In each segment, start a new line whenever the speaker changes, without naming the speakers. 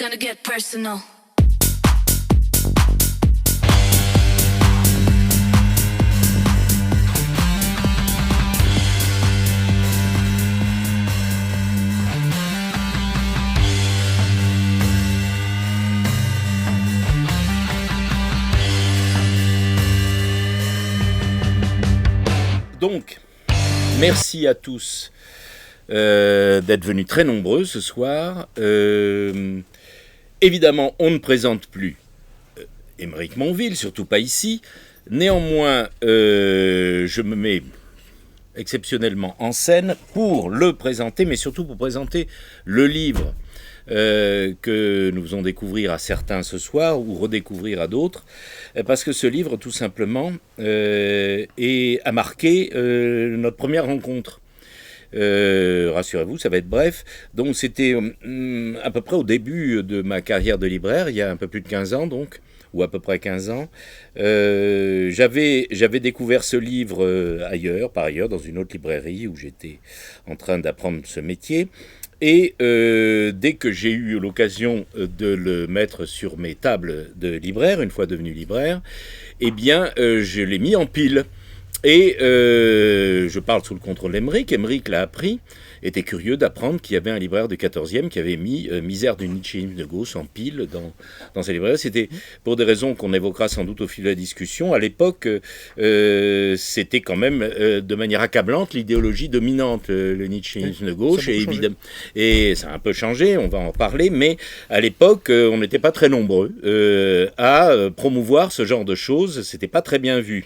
gonna get personal.
Donc, merci à tous d'être venus très nombreux ce soir. Évidemment, on ne présente plus Aymeric Monville, surtout pas ici. Néanmoins, je me mets exceptionnellement en scène pour le présenter, mais surtout pour présenter le livre que nous faisons découvrir à certains ce soir ou redécouvrir à d'autres, parce que ce livre, tout simplement, a marqué notre première rencontre. Rassurez-vous, ça va être bref. Donc c'était à peu près au début de ma carrière de libraire, il y a un peu plus de 15 ans donc, ou à peu près 15 ans. J'avais découvert ce livre par ailleurs, dans une autre librairie où j'étais en train d'apprendre ce métier. Et dès que j'ai eu l'occasion de le mettre sur mes tables de libraire, une fois devenu libraire, eh bien, je l'ai mis en pile. Et je parle sous le contrôle d'Aymeric. Aymeric l'a appris, était curieux d'apprendre qu'il y avait un libraire du 14e qui avait mis Misère du Nietzschéisme de Gauche en pile dans sa librairie. C'était pour des raisons qu'on évoquera sans doute au fil de la discussion. À l'époque, c'était quand même de manière accablante l'idéologie dominante, le Nietzschéisme de Gauche. Et ça a un peu changé, on va en parler, mais à l'époque, on n'était pas très nombreux à promouvoir ce genre de choses. C'était pas très bien vu.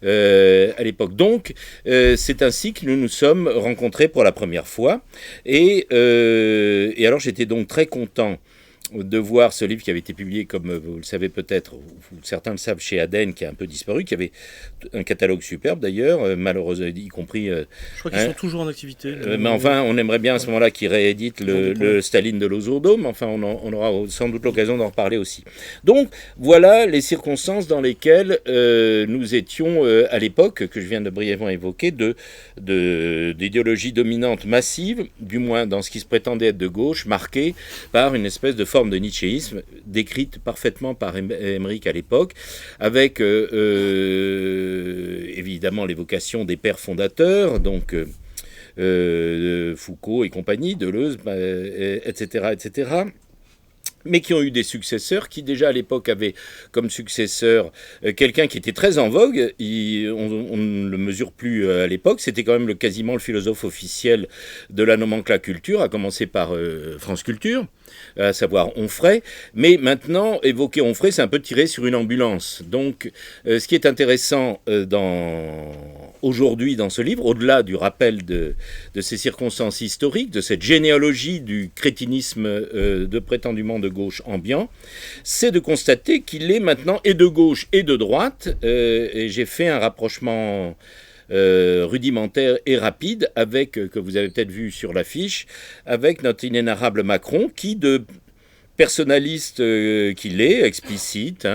À l'époque. Donc, c'est ainsi que nous nous sommes rencontrés pour la première fois. Et alors, j'étais donc très content de voir ce livre qui avait été publié, comme vous le savez peut-être, ou certains le savent, chez Aden, qui a un peu disparu, qui avait un catalogue superbe d'ailleurs, malheureusement, y compris...
je crois qu'ils sont toujours en activité.
Mais enfin, on aimerait bien à ce moment-là qu'ils rééditent le Staline de Losurdo, mais enfin, on aura sans doute l'occasion d'en reparler aussi. Donc, voilà les circonstances dans lesquelles nous étions à l'époque, que je viens de brièvement évoquer, d'idéologie dominante massive, du moins dans ce qui se prétendait être de gauche, marquée par une espèce de forme de nietzschéisme, décrite parfaitement par Aymeric à l'époque, avec évidemment l'évocation des pères fondateurs, donc Foucault et compagnie, Deleuze, etc., etc., mais qui ont eu des successeurs, qui déjà à l'époque avaient comme successeur quelqu'un qui était très en vogue, on ne le mesure plus à l'époque, c'était quand même quasiment le philosophe officiel de la nomenclature, à commencer par France Culture, à savoir Onfray, mais maintenant, évoquer Onfray, c'est un peu tirer sur une ambulance. Donc, ce qui est intéressant aujourd'hui dans ce livre, au-delà du rappel de ces circonstances historiques, de cette généalogie du crétinisme de prétendument de gauche ambiant, c'est de constater qu'il est maintenant et de gauche et de droite, et j'ai fait un rapprochement rudimentaire et rapide avec, que vous avez peut-être vu sur l'affiche, avec notre inénarrable Macron qui, de personnaliste qu'il est, explicite,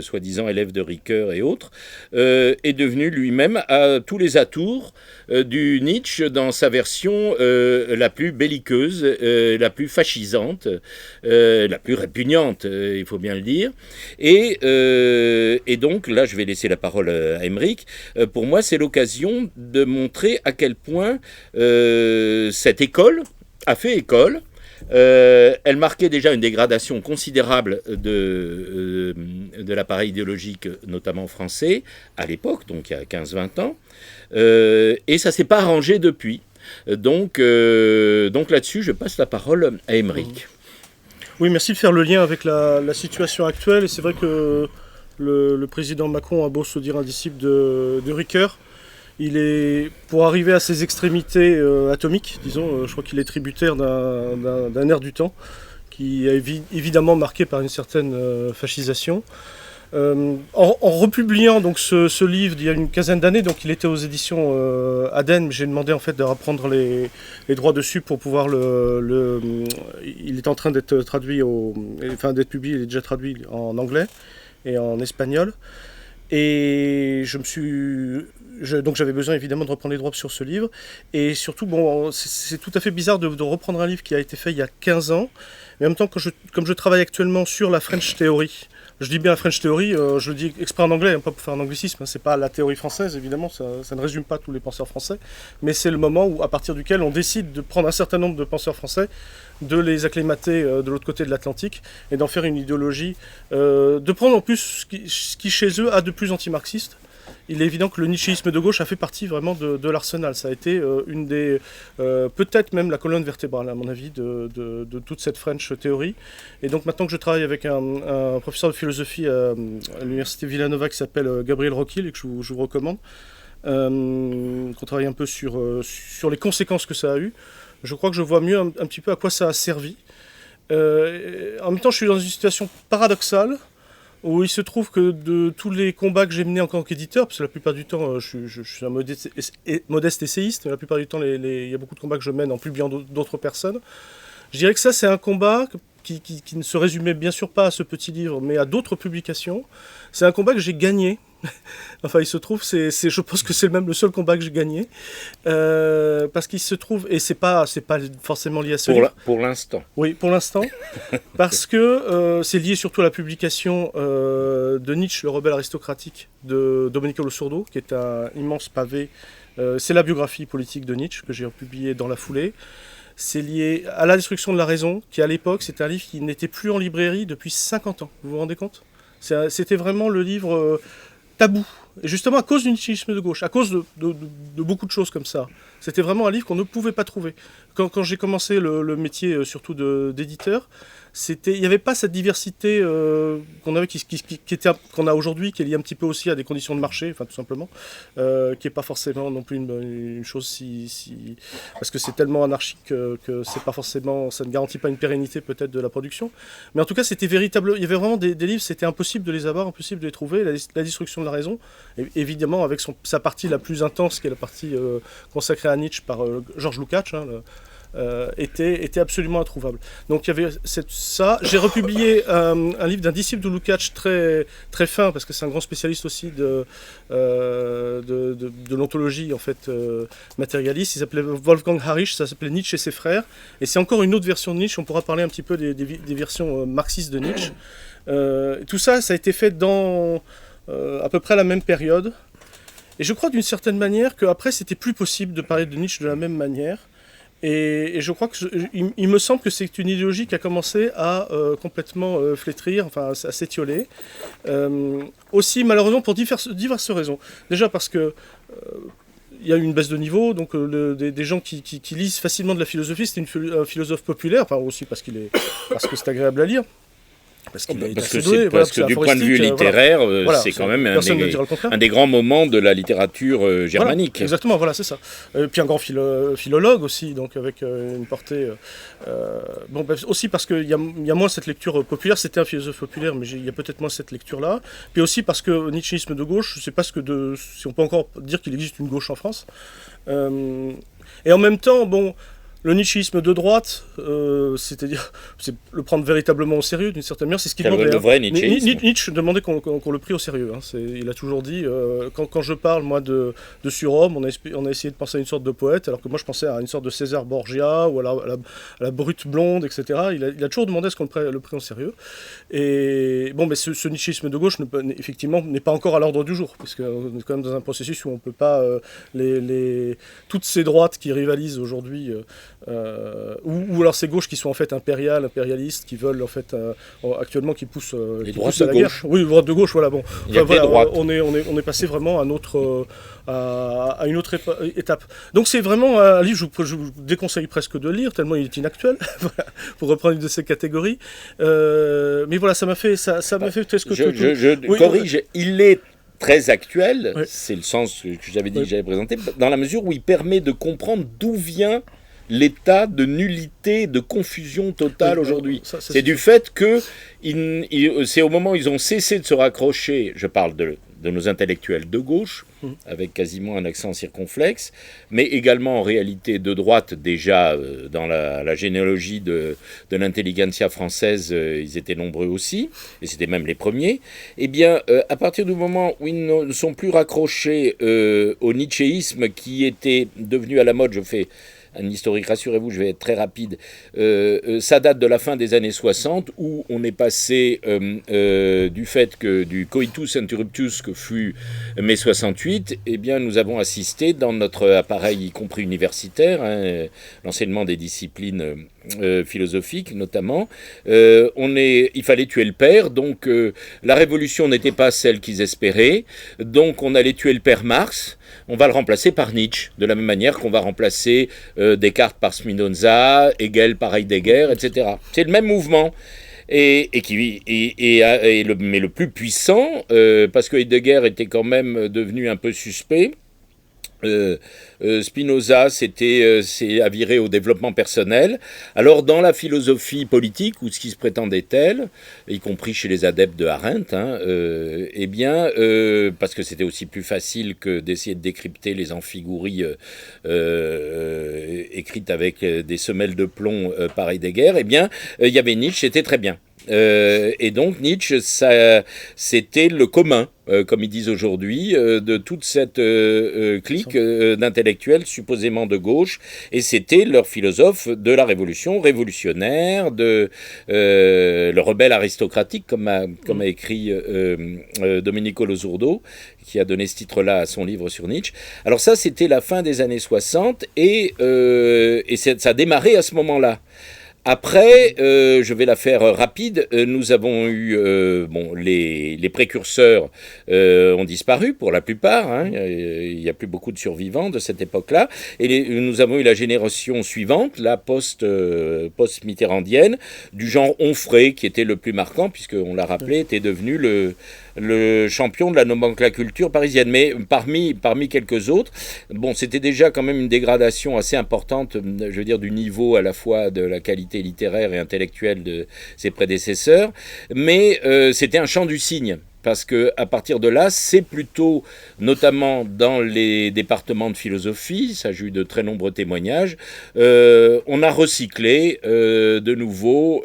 soi-disant élève de Ricoeur et autres, est devenu lui-même à tous les atours du Nietzsche dans sa version la plus belliqueuse, la plus fascisante, la plus répugnante, il faut bien le dire. Et donc, là, je vais laisser la parole à Aymeric. Pour moi, c'est l'occasion de montrer à quel point cette école a fait école. Elle marquait déjà une dégradation considérable de l'appareil idéologique, notamment français, à l'époque, donc il y a 15-20 ans, et ça ne s'est pas arrangé depuis. Donc là-dessus, je passe la parole à Aymeric.
Oui, merci de faire le lien avec la situation actuelle, et c'est vrai que le président Macron a beau se dire un disciple de Ricoeur, il est, pour arriver à ses extrémités atomiques, disons, je crois qu'il est tributaire d'un air du temps qui est évidemment marqué par une certaine fascisation. En republiant donc ce livre il y a une quinzaine d'années, donc il était aux éditions Aden, mais j'ai demandé en fait de reprendre les droits dessus pour pouvoir il est en train d'être traduit d'être publié, il est déjà traduit en anglais et en espagnol. Et je me suis donc j'avais besoin évidemment de reprendre les droits sur ce livre. Et surtout, bon, c'est tout à fait bizarre de reprendre un livre qui a été fait il y a 15 ans. Mais en même temps, comme je travaille actuellement sur la French Theory, je dis bien la French Theory, je le dis exprès en anglais, pas pour faire un anglicisme, c'est pas la théorie française évidemment, ça ne résume pas tous les penseurs français, mais c'est le moment où, à partir duquel on décide de prendre un certain nombre de penseurs français, de les acclimater de l'autre côté de l'Atlantique et d'en faire une idéologie, de prendre en plus ce qui chez eux a de plus anti-marxiste. Il est évident que le nietzschéisme de gauche a fait partie vraiment de l'arsenal. Ça a été une des, peut-être même la colonne vertébrale, à mon avis, de toute cette French Theory. Et donc maintenant que je travaille avec un professeur de philosophie à l'université Villanova qui s'appelle Gabriel Roquil et que je vous recommande, qu'on travaille un peu sur les conséquences que ça a eu, je crois que je vois mieux un petit peu à quoi ça a servi. En même temps, je suis dans une situation paradoxale, où il se trouve que de tous les combats que j'ai menés en tant qu'éditeur, parce que la plupart du temps je suis un modeste essayiste, mais la plupart du temps il y a beaucoup de combats que je mène en publiant d'autres personnes, je dirais que ça c'est un combat qui ne se résumait bien sûr pas à ce petit livre, mais à d'autres publications. C'est un combat que j'ai gagné. Enfin, il se trouve, je pense que c'est même le seul combat que j'ai gagné, parce qu'il se trouve, et c'est pas forcément lié à ce livre.
Pour l'instant.
Oui, pour l'instant, parce que c'est lié surtout à la publication de Nietzsche, le rebelle aristocratique, de Domenico Lo Sordo, qui est un immense pavé. C'est la biographie politique de Nietzsche que j'ai republiée dans la foulée. C'est lié à La destruction de la raison, qui à l'époque, c'était un livre qui n'était plus en librairie depuis 50 ans. Vous vous rendez compte ? C'était vraiment le livre tabou. Et justement à cause du nietzschéisme de gauche, à cause de beaucoup de choses comme ça. C'était vraiment un livre qu'on ne pouvait pas trouver. Quand j'ai commencé le métier surtout d'éditeur, il n'y avait pas cette diversité qu'on avait, qu'on a aujourd'hui, qui est liée un petit peu aussi à des conditions de marché, enfin tout simplement, qui n'est pas forcément non plus une chose parce que c'est tellement anarchique que c'est pas forcément, ça ne garantit pas une pérennité peut-être de la production. Mais en tout cas, c'était véritable. Il y avait vraiment des livres, c'était impossible de les avoir, impossible de les trouver. La destruction de la raison, évidemment avec sa partie la plus intense, qui est la partie consacrée à Nietzsche par Georges Lukács, était absolument introuvable. Donc il y avait ça. J'ai republié un livre d'un disciple de Lukács très, très fin, parce que c'est un grand spécialiste aussi de l'ontologie en fait, matérialiste. Il s'appelait Wolfgang Harish, ça s'appelait Nietzsche et ses frères. Et c'est encore une autre version de Nietzsche. On pourra parler un petit peu des versions marxistes de Nietzsche. Tout ça, ça a été fait dans à peu près la même période. Et je crois d'une certaine manière qu'après, c'était plus possible de parler de Nietzsche de la même manière. Et je crois il me semble que c'est une idéologie qui a commencé à complètement flétrir, enfin à s'étioler. Aussi, malheureusement, pour diverses raisons. Déjà parce que il y a eu une baisse de niveau, donc des gens qui lisent facilement de la philosophie, c'était un philosophe populaire, enfin aussi parce que c'est agréable à lire. Parce que
du point de vue littéraire, c'est quand même un des grands moments de la littérature germanique.
Voilà, exactement, voilà, c'est ça. Puis un grand philologue aussi, donc avec une portée... aussi parce qu'il y a moins cette lecture populaire, c'était un philosophe populaire, mais il y a peut-être moins cette lecture-là. Puis aussi parce que nietzschéisme de gauche, je ne sais pas si on peut encore dire qu'il existe une gauche en France. Et en même temps, bon... Le nietzschéisme de droite, c'est-à-dire le prendre véritablement au sérieux d'une certaine manière, c'est ce qu'il demandait.
Le vrai nietzschéisme.
Nietzsche demandait qu'on le prie au sérieux. Il a toujours dit, quand je parle moi de surhomme, on a essayé de penser à une sorte de poète, alors que moi je pensais à une sorte de César Borgia ou à la brute blonde, etc. Il a toujours demandé à ce qu'on le prie au sérieux. Et bon, mais ce nietzschéisme de gauche, effectivement, n'est pas encore à l'ordre du jour, parce qu'on est quand même dans un processus où on ne peut pas toutes ces droites qui rivalisent aujourd'hui. Ou alors ces gauches qui sont en fait impérialistes, qui veulent en fait actuellement qui poussent
à la
guerre. Oui, droite de gauche, voilà. Bon, on est passé vraiment à une autre étape. Donc c'est vraiment un livre, je vous déconseille presque de le lire tellement il est inactuel, pour reprendre une de ces catégories. Mais voilà, ça m'a fait presque.
Je corrige, il est très actuel. Oui. C'est le sens que j'avais dit que j'avais présenté, dans la mesure où il permet de comprendre d'où vient l'état de nullité, de confusion totale aujourd'hui. C'est du fait que c'est au moment où ils ont cessé de se raccrocher, je parle de de nos intellectuels de gauche, avec quasiment un accent circonflexe, mais également en réalité de droite, déjà dans la généalogie de l'intelligentsia française, ils étaient nombreux aussi, et c'était même les premiers, eh bien, à partir du moment où ils ne sont plus raccrochés au nietzschéisme qui était devenu à la mode, je fais un historique, rassurez-vous, je vais être très rapide, ça date de la fin des années 60, où on est passé du fait que du coitus interruptus que fut mai 68, eh bien, nous avons assisté dans notre appareil, y compris universitaire, l'enseignement des disciplines philosophiques notamment, il fallait tuer le père, donc la révolution n'était pas celle qu'ils espéraient, donc on allait tuer le père Marx. On va le remplacer par Nietzsche, de la même manière qu'on va remplacer Descartes par Spinoza, Hegel par Heidegger, etc. C'est le même mouvement. Mais le plus puissant, parce que Heidegger était quand même devenu un peu suspect, Spinoza s'est aviré au développement personnel. Alors dans la philosophie politique, ou ce qui se prétendait tel, y compris chez les adeptes de Arendt, parce que c'était aussi plus facile que d'essayer de décrypter les amphigouries écrites avec des semelles de plomb par Heidegger, il y avait Nietzsche, c'était très bien. Et donc Nietzsche, c'était le commun, comme ils disent aujourd'hui, de toute cette clique d'intellectuels supposément de gauche, et c'était leur philosophe de la révolution, révolutionnaire, le rebelle aristocratique, comme a écrit Domenico Losurdo, qui a donné ce titre-là à son livre sur Nietzsche. Alors ça, c'était la fin des années 60, et ça a démarré à ce moment-là. Après, je vais la faire rapide, nous avons eu, les précurseurs ont disparu pour la plupart, il n'y a plus beaucoup de survivants de cette époque-là, et nous avons eu la génération suivante, la post-mitterrandienne, du genre Onfray, qui était le plus marquant, puisqu'on l'a rappelé, était devenu le champion de la nomenclature parisienne, mais parmi quelques autres, c'était déjà quand même une dégradation assez importante, je veux dire, du niveau à la fois de la qualité littéraire et intellectuelle de ses prédécesseurs, mais c'était un chant du cygne. Parce qu'à partir de là, c'est plutôt, notamment dans les départements de philosophie, ça j'ai eu de très nombreux témoignages, on a recyclé de nouveau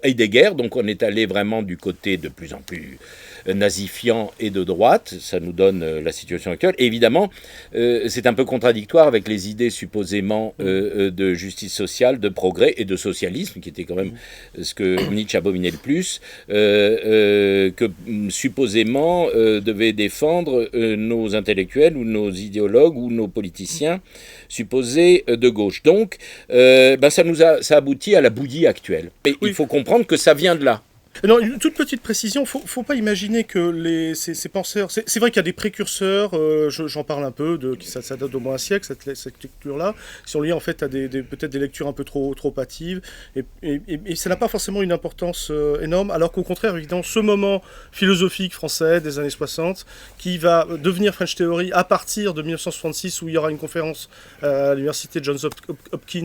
Heidegger, donc on est allé vraiment du côté de plus en plus nazifiant et de droite, ça nous donne la situation actuelle. Et évidemment, c'est un peu contradictoire avec les idées supposément de justice sociale, de progrès et de socialisme, qui était quand même ce que Nietzsche abominait le plus, que supposément devaient défendre nos intellectuels ou nos idéologues ou nos politiciens supposés de gauche. Donc, ça aboutit à la bouillie actuelle. Et il faut comprendre que ça vient de là.
Non, une toute petite précision, faut pas imaginer que ces penseurs... C'est vrai qu'il y a des précurseurs, j'en parle un peu, ça date d'au moins un siècle, cette lecture-là. Si on lit en fait à peut-être des lectures un peu trop hâtives, et ça n'a pas forcément une importance énorme, alors qu'au contraire, évidemment, ce moment philosophique français des années 60, qui va devenir French Theory à partir de 1966, où il y aura une conférence à l'université Johns Hopkins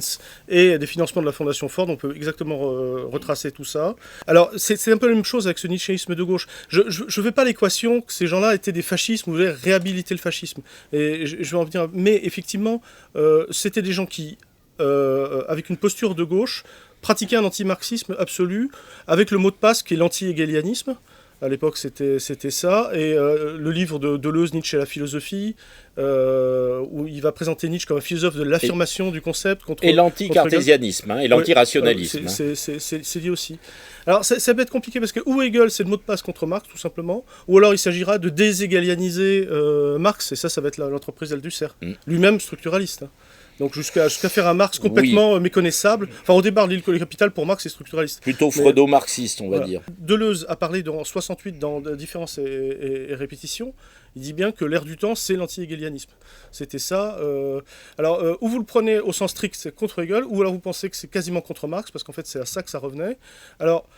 et des financements de la Fondation Ford, on peut exactement retracer tout ça. Alors, c'est un peu la même chose avec ce nietzschéisme de gauche. Je ne fais pas l'équation que ces gens-là étaient des fascistes, ou voulaient réhabiliter le fascisme. Et je vais en venir. Mais effectivement, c'était des gens qui, avec une posture de gauche, pratiquaient un anti-marxisme absolu, avec le mot de passe qui est l'anti-hegelianisme. À l'époque, c'était ça. Et le livre de Deleuze, Nietzsche et la philosophie, où il va présenter Nietzsche comme un philosophe de l'affirmation du concept.
Et l'anti-cartésianisme, et l'anti-rationalisme.
C'est dit aussi. Alors, ça peut être compliqué parce que ou Hegel, c'est le mot de passe contre Marx, tout simplement, ou alors il s'agira de déshégalianiser Marx, et ça va être l'entreprise d'Althusser. Lui-même structuraliste. Donc jusqu'à faire un Marx complètement méconnaissable. Enfin, au départ, l'île Capital, pour Marx, c'est structuraliste.
Plutôt freudo-marxiste, on va dire.
Deleuze a parlé en 68 dans Différence et répétition. Il dit bien que l'ère du temps, c'est l'anti-hegelianisme. C'était ça. Alors, ou vous le prenez au sens strict, c'est contre Hegel, ou alors vous pensez que c'est quasiment contre Marx, parce qu'en fait, c'est à ça que ça revenait. Alors,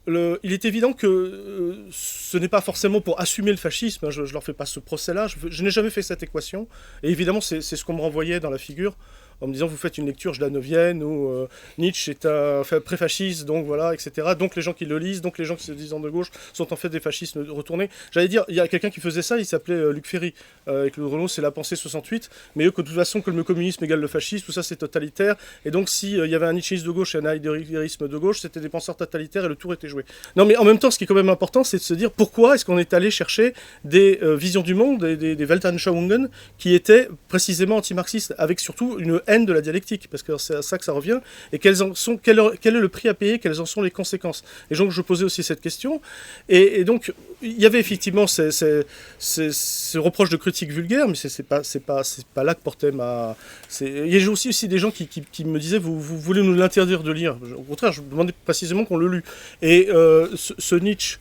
il est évident que ce n'est pas forcément pour assumer le fascisme, je ne leur fais pas ce procès-là, je n'ai jamais fait cette équation, et évidemment c'est ce qu'on me renvoyait dans la figure en me disant vous faites une lecture Jlanovienne où Nietzsche est un pré-fasciste, donc voilà, etc. Donc les gens qui le lisent, donc les gens qui se disent de gauche sont en fait des fascistes retournés. J'allais dire, il y a quelqu'un qui faisait ça, il s'appelait Luc Ferry, avec le Renault, c'est La Pensée 68, mais eux, que de toute façon, comme le communisme égale le fascisme, tout ça c'est totalitaire, et donc si il y avait un Nietzschéisme de gauche et un heideggerisme de gauche, c'était des penseurs totalitaires et le tour était joué. Non mais en même temps, ce qui est quand même important, c'est de se dire pourquoi est-ce qu'on est allé chercher des visions du monde, des Weltanschauungen, qui étaient précisément anti-marxistes, avec surtout une haine de la dialectique, parce que c'est à ça que ça revient, et quel est le prix à payer, quelles en sont les conséquences. Et donc je posais aussi cette question, et donc il y avait effectivement ce reproche de critique vulgaire, mais c'est pas là que portait ma... Il y a aussi des gens qui me disaient vous voulez nous l'interdire de lire. Au contraire, je demandais précisément qu'on le lût. Et ce Nietzsche,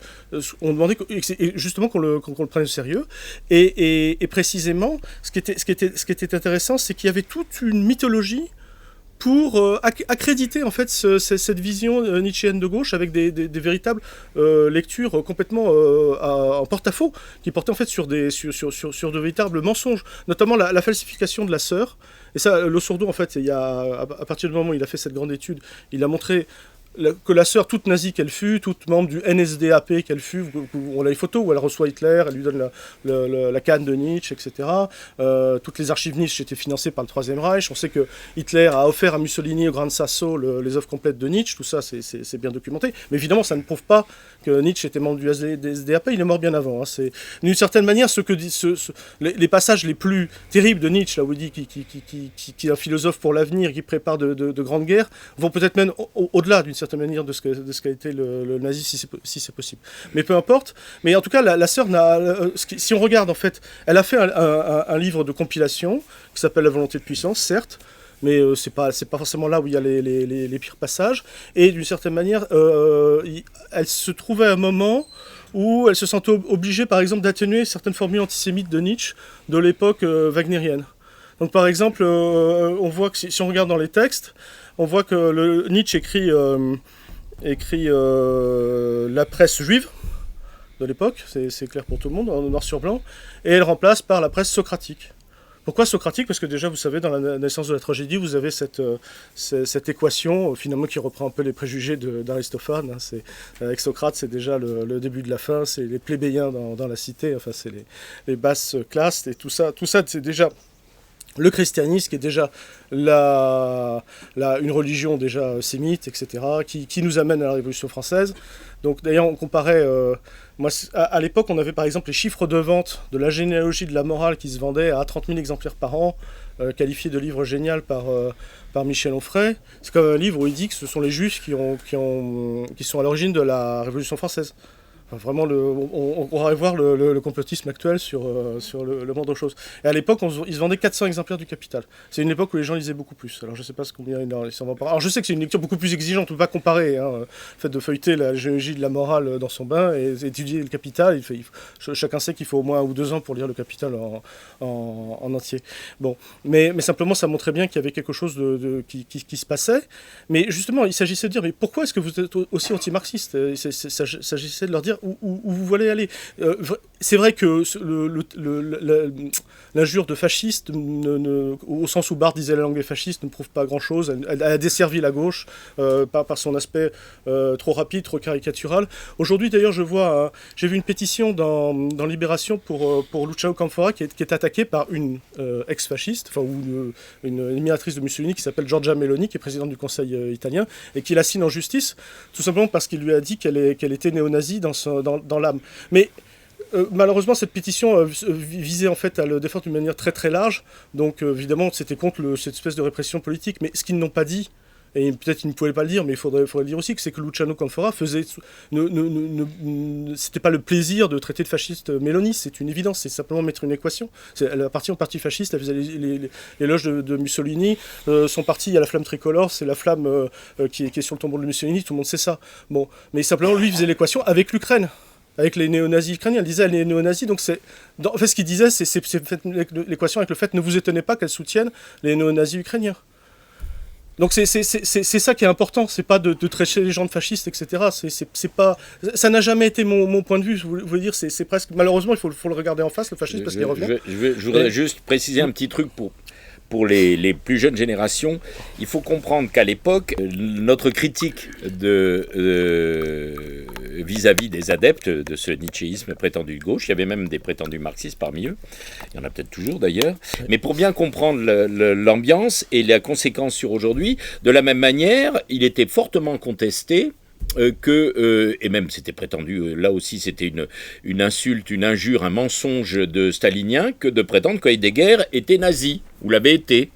on demandait justement qu'on le prenne au sérieux. Et précisément, ce qui était intéressant, c'est qu'il y avait toute une mythologie pour accréditer en fait cette vision nietzschéenne de gauche avec des véritables lectures complètement en porte-à-faux qui portaient en fait sur de véritables mensonges, notamment la falsification de la sœur. Et ça, Losurdo, en fait, à partir du moment où il a fait cette grande étude, il a montré que la sœur toute nazie qu'elle fut, toute membre du NSDAP qu'elle fut, on a les photos où elle reçoit Hitler, elle lui donne la canne de Nietzsche, etc. Toutes les archives Nietzsche étaient financées par le Troisième Reich. On sait que Hitler a offert à Mussolini au Gran Sasso les œuvres complètes de Nietzsche, tout ça c'est bien documenté. Mais évidemment, ça ne prouve pas que Nietzsche était membre du NSDAP, il est mort bien avant. Hein. D'une certaine manière, les passages les plus terribles de Nietzsche, là où il dit qu'il est un philosophe pour l'avenir, qui prépare de grandes guerres, vont peut-être même au-delà d'une certaine manière de ce qu'a été le nazi, si c'est possible. Mais peu importe. Mais en tout cas, la sœur, si on regarde, en fait, elle a fait un livre de compilation qui s'appelle La volonté de puissance, certes, mais c'est pas forcément là où il y a les pires passages. Et d'une certaine manière, elle se trouvait à un moment où elle se sentait obligée, par exemple, d'atténuer certaines formules antisémites de Nietzsche de l'époque wagnérienne. Donc, par exemple, on voit que si on regarde dans les textes, on voit que Nietzsche écrit la presse juive de l'époque, c'est clair pour tout le monde, en noir sur blanc, et elle remplace par la presse socratique. Pourquoi socratique ? Parce que déjà, vous savez, dans la naissance de la tragédie, vous avez cette équation, finalement, qui reprend un peu les préjugés d'Aristophane. Hein. Avec Socrate, c'est déjà le début de la fin, c'est les plébéiens dans la cité, enfin, c'est les basses classes, et tout ça, c'est déjà... Le christianisme, qui est déjà une religion déjà sémite, etc., qui nous amène à la Révolution française. Donc d'ailleurs, on comparait... moi, à l'époque, on avait par exemple les chiffres de vente de la généalogie de la morale qui se vendaient à 30 000 exemplaires par an, qualifié de livre génial par Michel Onfray. C'est comme un livre où il dit que ce sont les Juifs qui sont à l'origine de la Révolution française. Vraiment, on pourrait voir le complotisme actuel sur le monde aux choses. Et à l'époque, ils se vendaient 400 exemplaires du Capital. C'est une époque où les gens lisaient beaucoup plus. Alors je ne sais pas combien ils s'en vont par. Alors je sais que c'est une lecture beaucoup plus exigeante, on ne peut pas comparer. Hein. Le fait de feuilleter la généalogie de la morale dans son bain et étudier le Capital, chacun sait qu'il faut au moins 1 ou 2 ans pour lire le Capital en entier. Bon, mais simplement, ça montrait bien qu'il y avait quelque chose qui se passait. Mais justement, il s'agissait de dire, mais pourquoi est-ce que vous êtes aussi anti-marxiste ? Il s'agissait de leur dire où vous voulez aller. C'est vrai que l'injure de fasciste, au sens où Barthes disait la langue des fascistes, ne prouve pas grand-chose. Elle a desservi la gauche par son aspect trop rapide, trop caricatural. Aujourd'hui, d'ailleurs, j'ai vu une pétition dans Libération pour Luciano Canfora qui est attaquée par une ex-fasciste, enfin, ou une admiratrice de Mussolini qui s'appelle Giorgia Meloni, qui est présidente du Conseil italien, et qui la signe en justice, tout simplement parce qu'il lui a dit qu'elle était néo-nazie dans l'âme. Mais malheureusement, cette pétition visait en fait à le défendre d'une manière très très large. Donc évidemment, c'était contre cette espèce de répression politique. Mais ce qu'ils n'ont pas dit, et peut-être qu'ils ne pouvaient pas le dire, mais il faudrait le dire aussi, que c'est que Luciano Canfora c'était pas le plaisir de traiter de fasciste Meloni, c'est une évidence, c'est simplement mettre une équation. Elle appartient au parti fasciste, elle faisait l'éloge de Mussolini, son parti, il y a la flamme tricolore, c'est la flamme qui est sur le tombeau de Mussolini, tout le monde sait ça. Bon, mais simplement, lui, il faisait l'équation avec l'Ukraine. Avec les néo-nazis ukrainiens, elle disait les néo-nazis, donc en fait ce qu'il disait, c'est l'équation avec le fait ne vous étonnez pas qu'elle soutienne les néo-nazis ukrainiens. Donc c'est ça qui est important, c'est pas de traiter les gens de fascistes, etc. C'est pas, ça n'a jamais été mon point de vue. Je voulais dire, c'est presque malheureusement il faut le regarder en face le fascisme parce qu'il revient.
Je voudrais juste préciser un petit truc pour les plus jeunes générations, il faut comprendre qu'à l'époque, notre critique vis-à-vis des adeptes de ce nietzschéisme prétendu de gauche, il y avait même des prétendus marxistes parmi eux, il y en a peut-être toujours d'ailleurs, mais pour bien comprendre l'ambiance et la conséquence sur aujourd'hui, de la même manière, il était fortement contesté et même c'était prétendu, là aussi c'était une insulte, une injure, un mensonge de stalinien que de prétendre qu'Heidegger était nazi, ou l'avait été.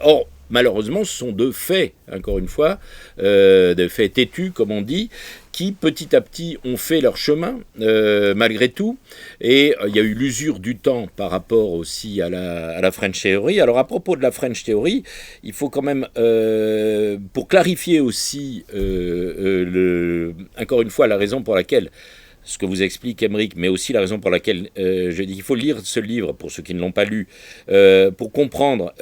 Or, malheureusement, ce sont deux faits, encore une fois, des faits têtus, comme on dit, qui petit à petit ont fait leur chemin, malgré tout. Et il y a eu l'usure du temps par rapport aussi à la French Theory. Alors à propos de la French Theory, il faut quand même, pour clarifier aussi, encore une fois, la raison pour laquelle, ce que vous explique Émeric, mais aussi la raison pour laquelle je dis qu'il faut lire ce livre, pour ceux qui ne l'ont pas lu, pour comprendre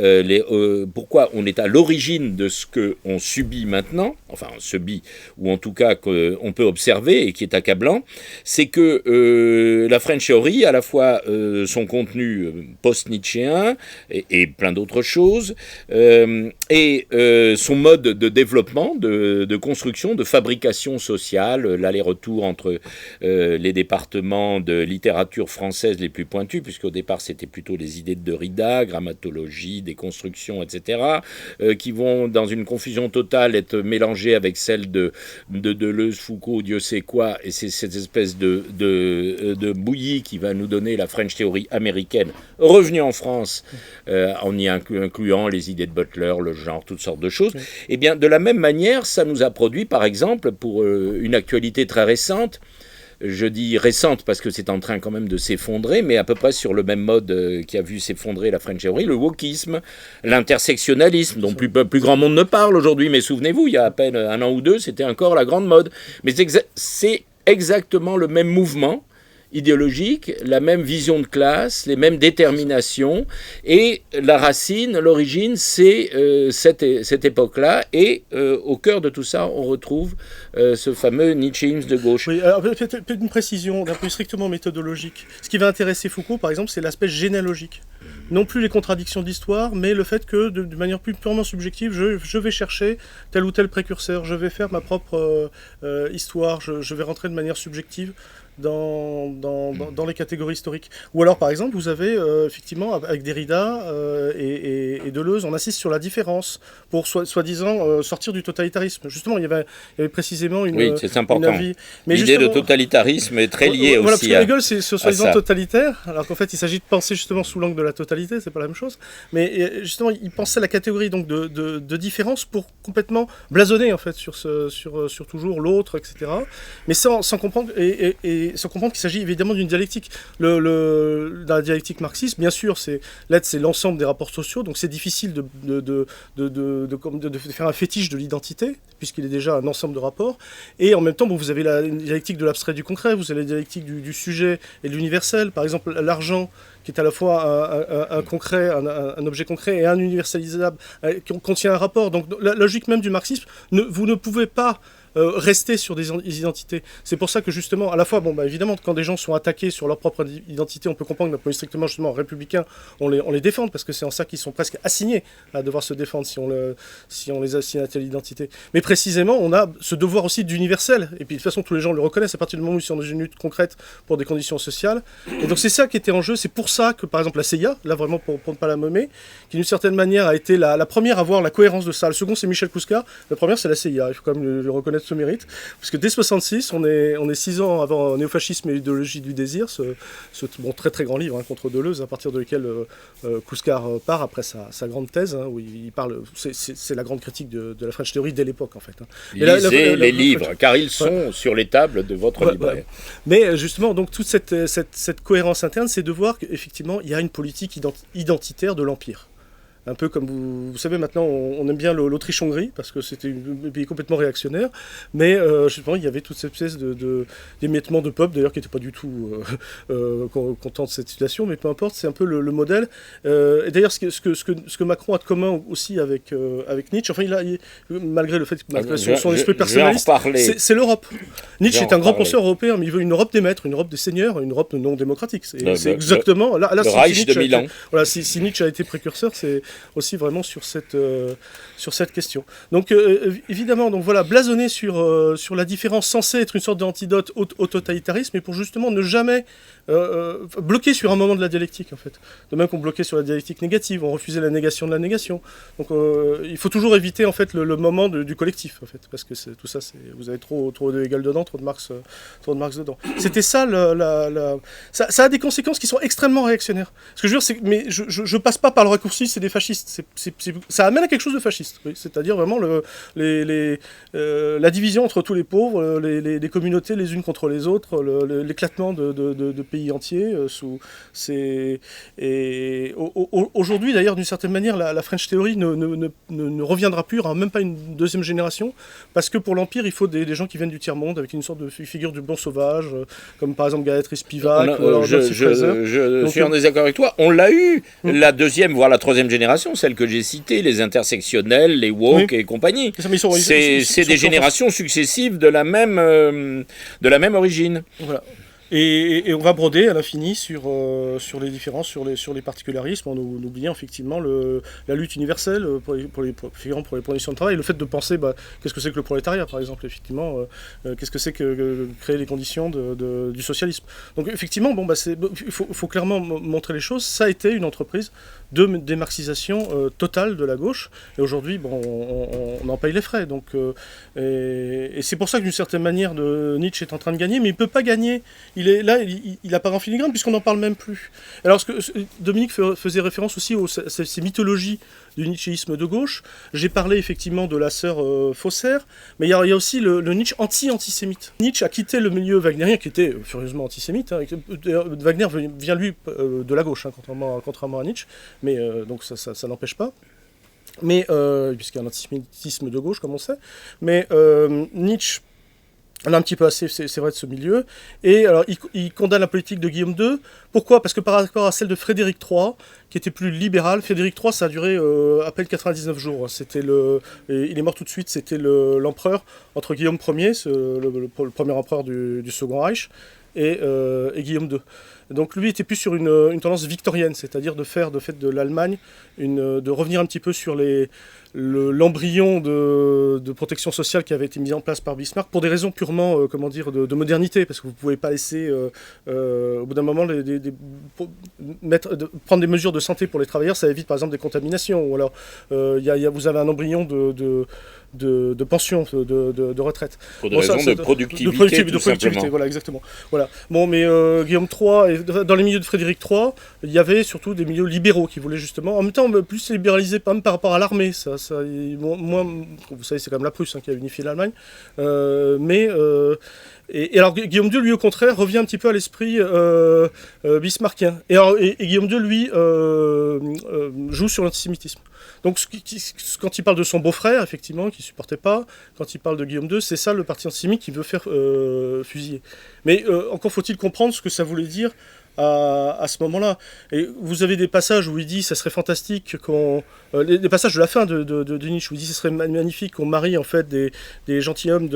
pourquoi on est à l'origine de ce qu'on subit maintenant, enfin on subit, ou en tout cas qu'on peut observer et qui est accablant, c'est que la French Theory, à la fois son contenu post-nietzschéen et plein d'autres choses, et son mode de développement, de construction, de fabrication sociale, l'aller-retour entre les départements de littérature française les plus pointus, puisqu'au départ c'était plutôt les idées de Derrida, grammatologie, déconstruction, etc., qui vont dans une confusion totale être mélangées avec celles de Deleuze, Foucault, Dieu sait quoi, et c'est cette espèce de bouillie qui va nous donner la French Theory américaine, revenue en France, en y incluant les idées de Butler, le genre, toutes sortes de choses. Oui. Et bien de la même manière, ça nous a produit, par exemple, pour une actualité très récente, je dis récente parce que c'est en train quand même de s'effondrer, mais à peu près sur le même mode qui a vu s'effondrer la French Theory, le wokisme, l'intersectionnalisme, dont plus grand monde ne parle aujourd'hui, mais souvenez-vous, il y a à peine un an ou deux, c'était encore la grande mode. Mais c'est exactement le même mouvement idéologique, la même vision de classe, les mêmes déterminations, et la racine, l'origine, c'est cette époque-là, et au cœur de tout ça, on retrouve ce fameux nietzschéisme de gauche.
Oui, alors peut-être une précision d'un point de vue strictement méthodologique. Ce qui va intéresser Foucault, par exemple, c'est l'aspect généalogique. Non plus les contradictions d'histoire, mais le fait que, de manière plus purement subjective, je vais chercher tel ou tel précurseur, je vais faire ma propre histoire, je vais rentrer de manière subjective dans les catégories historiques. Ou alors, par exemple, vous avez effectivement, avec Derrida et Deleuze, on insiste sur la différence pour soi-disant sortir du totalitarisme. Justement, il y avait précisément une...
Oui, c'est important.
Mais
l'idée de totalitarisme est très liée
voilà,
aussi
parce que Hegel, c'est soi-disant totalitaire, alors qu'en fait, il s'agit de penser justement sous l'angle de la totalité, c'est pas la même chose. Mais justement, il pensait la catégorie donc, de différence pour complètement blasonner, en fait, sur toujours l'autre, etc. Mais sans comprendre... sans comprendre qu'il s'agit évidemment d'une dialectique. Dans la dialectique marxiste, bien sûr, l'être, c'est l'ensemble des rapports sociaux, donc c'est difficile de faire un fétiche de l'identité, puisqu'il est déjà un ensemble de rapports. Et en même temps, vous avez la dialectique de l'abstrait et du concret, vous avez la dialectique du sujet et de l'universel. Par exemple, l'argent, qui est à la fois un concret, un objet concret et un universalisable, qui contient un rapport. Donc la logique même du marxisme, vous ne pouvez pas rester sur des identités. C'est pour ça que justement, à la fois, évidemment, quand des gens sont attaqués sur leur propre identité, on peut comprendre que d'un point de vue strictement justement républicain, on les défend, parce que c'est en ça qu'ils sont presque assignés à devoir se défendre si on les assigne à telle identité. Mais précisément, on a ce devoir aussi d'universel. Et puis de toute façon, tous les gens le reconnaissent à partir du moment où ils sont dans une lutte concrète pour des conditions sociales. Et donc c'est ça qui était en jeu. C'est pour ça que, par exemple, la CIA, là vraiment pour ne pas la nommer, qui d'une certaine manière a été la première à voir la cohérence de ça. Le second, c'est Michel Kouska. La première, c'est la CIA. Il faut quand même le reconnaître ce mérite, parce que dès 66, on est 6 ans avant Néofascisme et l'idéologie du désir, ce très très grand livre contre Deleuze, à partir de lequel Kouska part après sa grande thèse, où il parle, c'est la grande critique de la French Theory dès l'époque en fait.
Lisez les livres, car ils sont sur les tables de votre libraire.
Mais justement, donc toute cette cohérence interne, c'est de voir qu'effectivement, il y a une politique identitaire de l'Empire. un peu comme vous savez maintenant, on aime bien l'Autriche-Hongrie, parce que c'était un pays complètement réactionnaire, mais justement, il y avait toute cette espèce d'émiettement de peuple, d'ailleurs, qui n'était pas du tout content de cette situation, mais peu importe, c'est un peu le modèle. Et d'ailleurs, ce que Macron a de commun aussi avec Nietzsche, enfin, malgré le fait que malgré son esprit personnaliste, c'est l'Europe. Nietzsche est un grand penseur européen, mais il veut une Europe des maîtres, une Europe des seigneurs, une Europe non démocratique. C'est exactement... Là,
le Reich de Milan.
Voilà, si Nietzsche a été précurseur, c'est aussi vraiment sur cette question. Donc évidemment, donc voilà, blasonner sur la différence censée être une sorte d'antidote au totalitarisme, et pour justement ne jamais bloquer sur un moment de la dialectique, en fait. De même qu'on bloquait sur la dialectique négative, on refusait la négation de la négation. Donc il faut toujours éviter en fait le moment du collectif, en fait, parce que tout ça, vous avez trop de Hegel dedans, trop de Marx dedans. C'était ça, ça a des conséquences qui sont extrêmement réactionnaires. Ce que je veux dire, mais je passe pas par le raccourci, c'est des fascistes. Ça amène à quelque chose de fasciste, oui. C'est-à-dire vraiment la division entre tous les pauvres, les communautés les unes contre les autres, l'éclatement de pays entiers. Aujourd'hui, d'ailleurs, d'une certaine manière, la French Theory ne reviendra plus, hein, même pas une deuxième génération, parce que pour l'Empire, il faut des gens qui viennent du tiers-monde, avec une sorte de figure du bon sauvage, comme par exemple Gaël Spivak.
Je suis en désaccord avec toi. On l'a eu, la deuxième, voire la troisième génération, celle que j'ai citée, les intersectionnels, les woke et compagnie. C'est des générations successives de la même origine.
Voilà. Et on va broder à l'infini sur les différences, sur les particularismes, en oubliant effectivement la lutte universelle pour les conditions de travail, le fait de penser qu'est-ce que c'est que le prolétariat, par exemple, effectivement, qu'est-ce que c'est que créer les conditions du socialisme. Donc effectivement, il faut clairement montrer les choses. Ça a été une entreprise de démarxisation totale de la gauche, et aujourd'hui, on en paye les frais. Donc, et c'est pour ça que d'une certaine manière, Nietzsche est en train de gagner, mais il ne peut pas gagner. Il apparaît en filigrane puisqu'on n'en parle même plus. Alors, Dominique faisait référence aussi à ces mythologies du nietzschéisme de gauche. J'ai parlé effectivement de la sœur faussaire, mais il y a aussi le Nietzsche anti-antisémite. Nietzsche a quitté le milieu wagnérien qui était furieusement antisémite. Hein. Wagner vient lui de la gauche, hein, contrairement à Nietzsche, mais donc ça n'empêche pas. Mais puisqu'il y a un antisémitisme de gauche, comme on sait, mais Nietzsche on a un petit peu assez, c'est vrai, de ce milieu. Et alors, il condamne la politique de Guillaume II. Pourquoi ? Parce que par rapport à celle de Frédéric III, qui était plus libéral, Frédéric III, ça a duré à peine 99 jours. Il est mort tout de suite, c'était l'empereur entre Guillaume Ier, le premier empereur du Second Reich, et Guillaume II. Donc lui était plus sur une tendance victorienne, c'est-à-dire de faire de l'Allemagne, de revenir un petit peu sur l'embryon de protection sociale qui avait été mis en place par Bismarck pour des raisons purement de modernité, parce que vous ne pouvez pas laisser au bout d'un moment prendre des mesures de santé pour les travailleurs, ça évite par exemple des contaminations, ou alors vous avez un embryon de pension, de retraite.
Pour des raisons de productivité,
voilà, exactement. Voilà. Bon, mais Guillaume III, dans les milieux de Frédéric III, il y avait surtout des milieux libéraux qui voulaient justement, en même temps, plus libéraliser même par rapport à l'armée. Moi, vous savez, c'est quand même la Prusse qui a unifié l'Allemagne. Et alors Guillaume II, lui, au contraire, revient un petit peu à l'esprit bismarckien. Et Guillaume II, lui, joue sur l'antisémitisme. Donc quand il parle de son beau-frère, effectivement, qui ne supportait pas, quand il parle de Guillaume II, c'est ça le parti antisémite qu'il veut faire fusiller. Mais encore faut-il comprendre ce que ça voulait dire à ce moment-là. Et vous avez des passages où il dit ça serait fantastique des passages de la fin de Nietzsche où il dit ça serait magnifique qu'on marie en fait des gentilshommes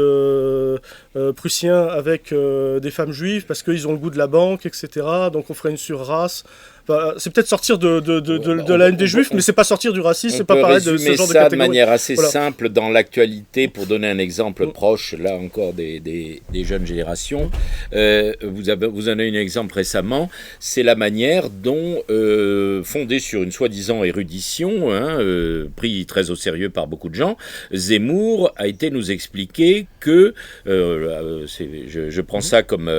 prussiens avec des femmes juives parce qu'ils ont le goût de la banque, etc. Donc on ferait une surrace. Enfin, c'est peut-être sortir de la haine des juifs, mais c'est pas sortir du racisme, c'est pas parler de ce genre de catégorie.
De manière assez simple dans l'actualité, pour donner un exemple proche, là encore des jeunes générations. Vous en avez un exemple récemment, c'est la manière dont, fondée sur une soi-disant érudition, pris très au sérieux par beaucoup de gens, Zemmour a été nous expliquer que, je prends ça comme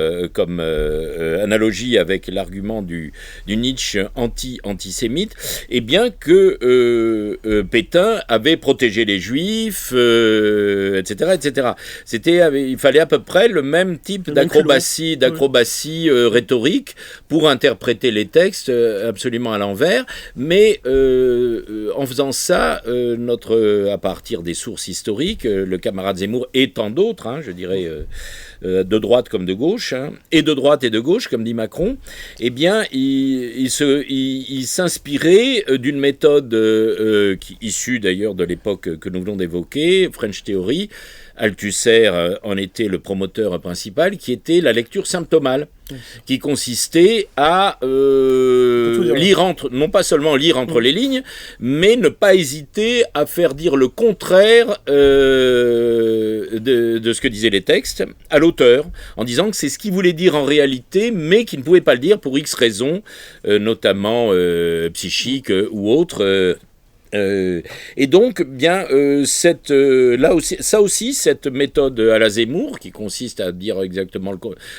analogie avec l'argument du Nietzsche antisémite, et bien que Pétain avait protégé les Juifs, etc., etc. Il fallait à peu près le même type d'acrobatie rhétorique pour interpréter les textes absolument à l'envers, mais en faisant ça, à partir des sources historiques, le camarade Zemmour et tant d'autres, je dirais de droite comme de gauche, et de droite et de gauche, comme dit Macron, eh bien, il s'inspirait d'une méthode issue d'ailleurs de l'époque que nous venons d'évoquer, French Theory. Althusser en était le promoteur principal, qui était la lecture symptomale, qui consistait à non pas seulement lire entre les lignes, mais ne pas hésiter à faire dire le contraire de ce que disaient les textes à l'auteur, en disant que c'est ce qu'il voulait dire en réalité, mais qu'il ne pouvait pas le dire pour X raisons, notamment psychiques ou autres. Et donc, bien, là aussi, ça aussi, cette méthode à la Zemmour, qui consiste à dire exactement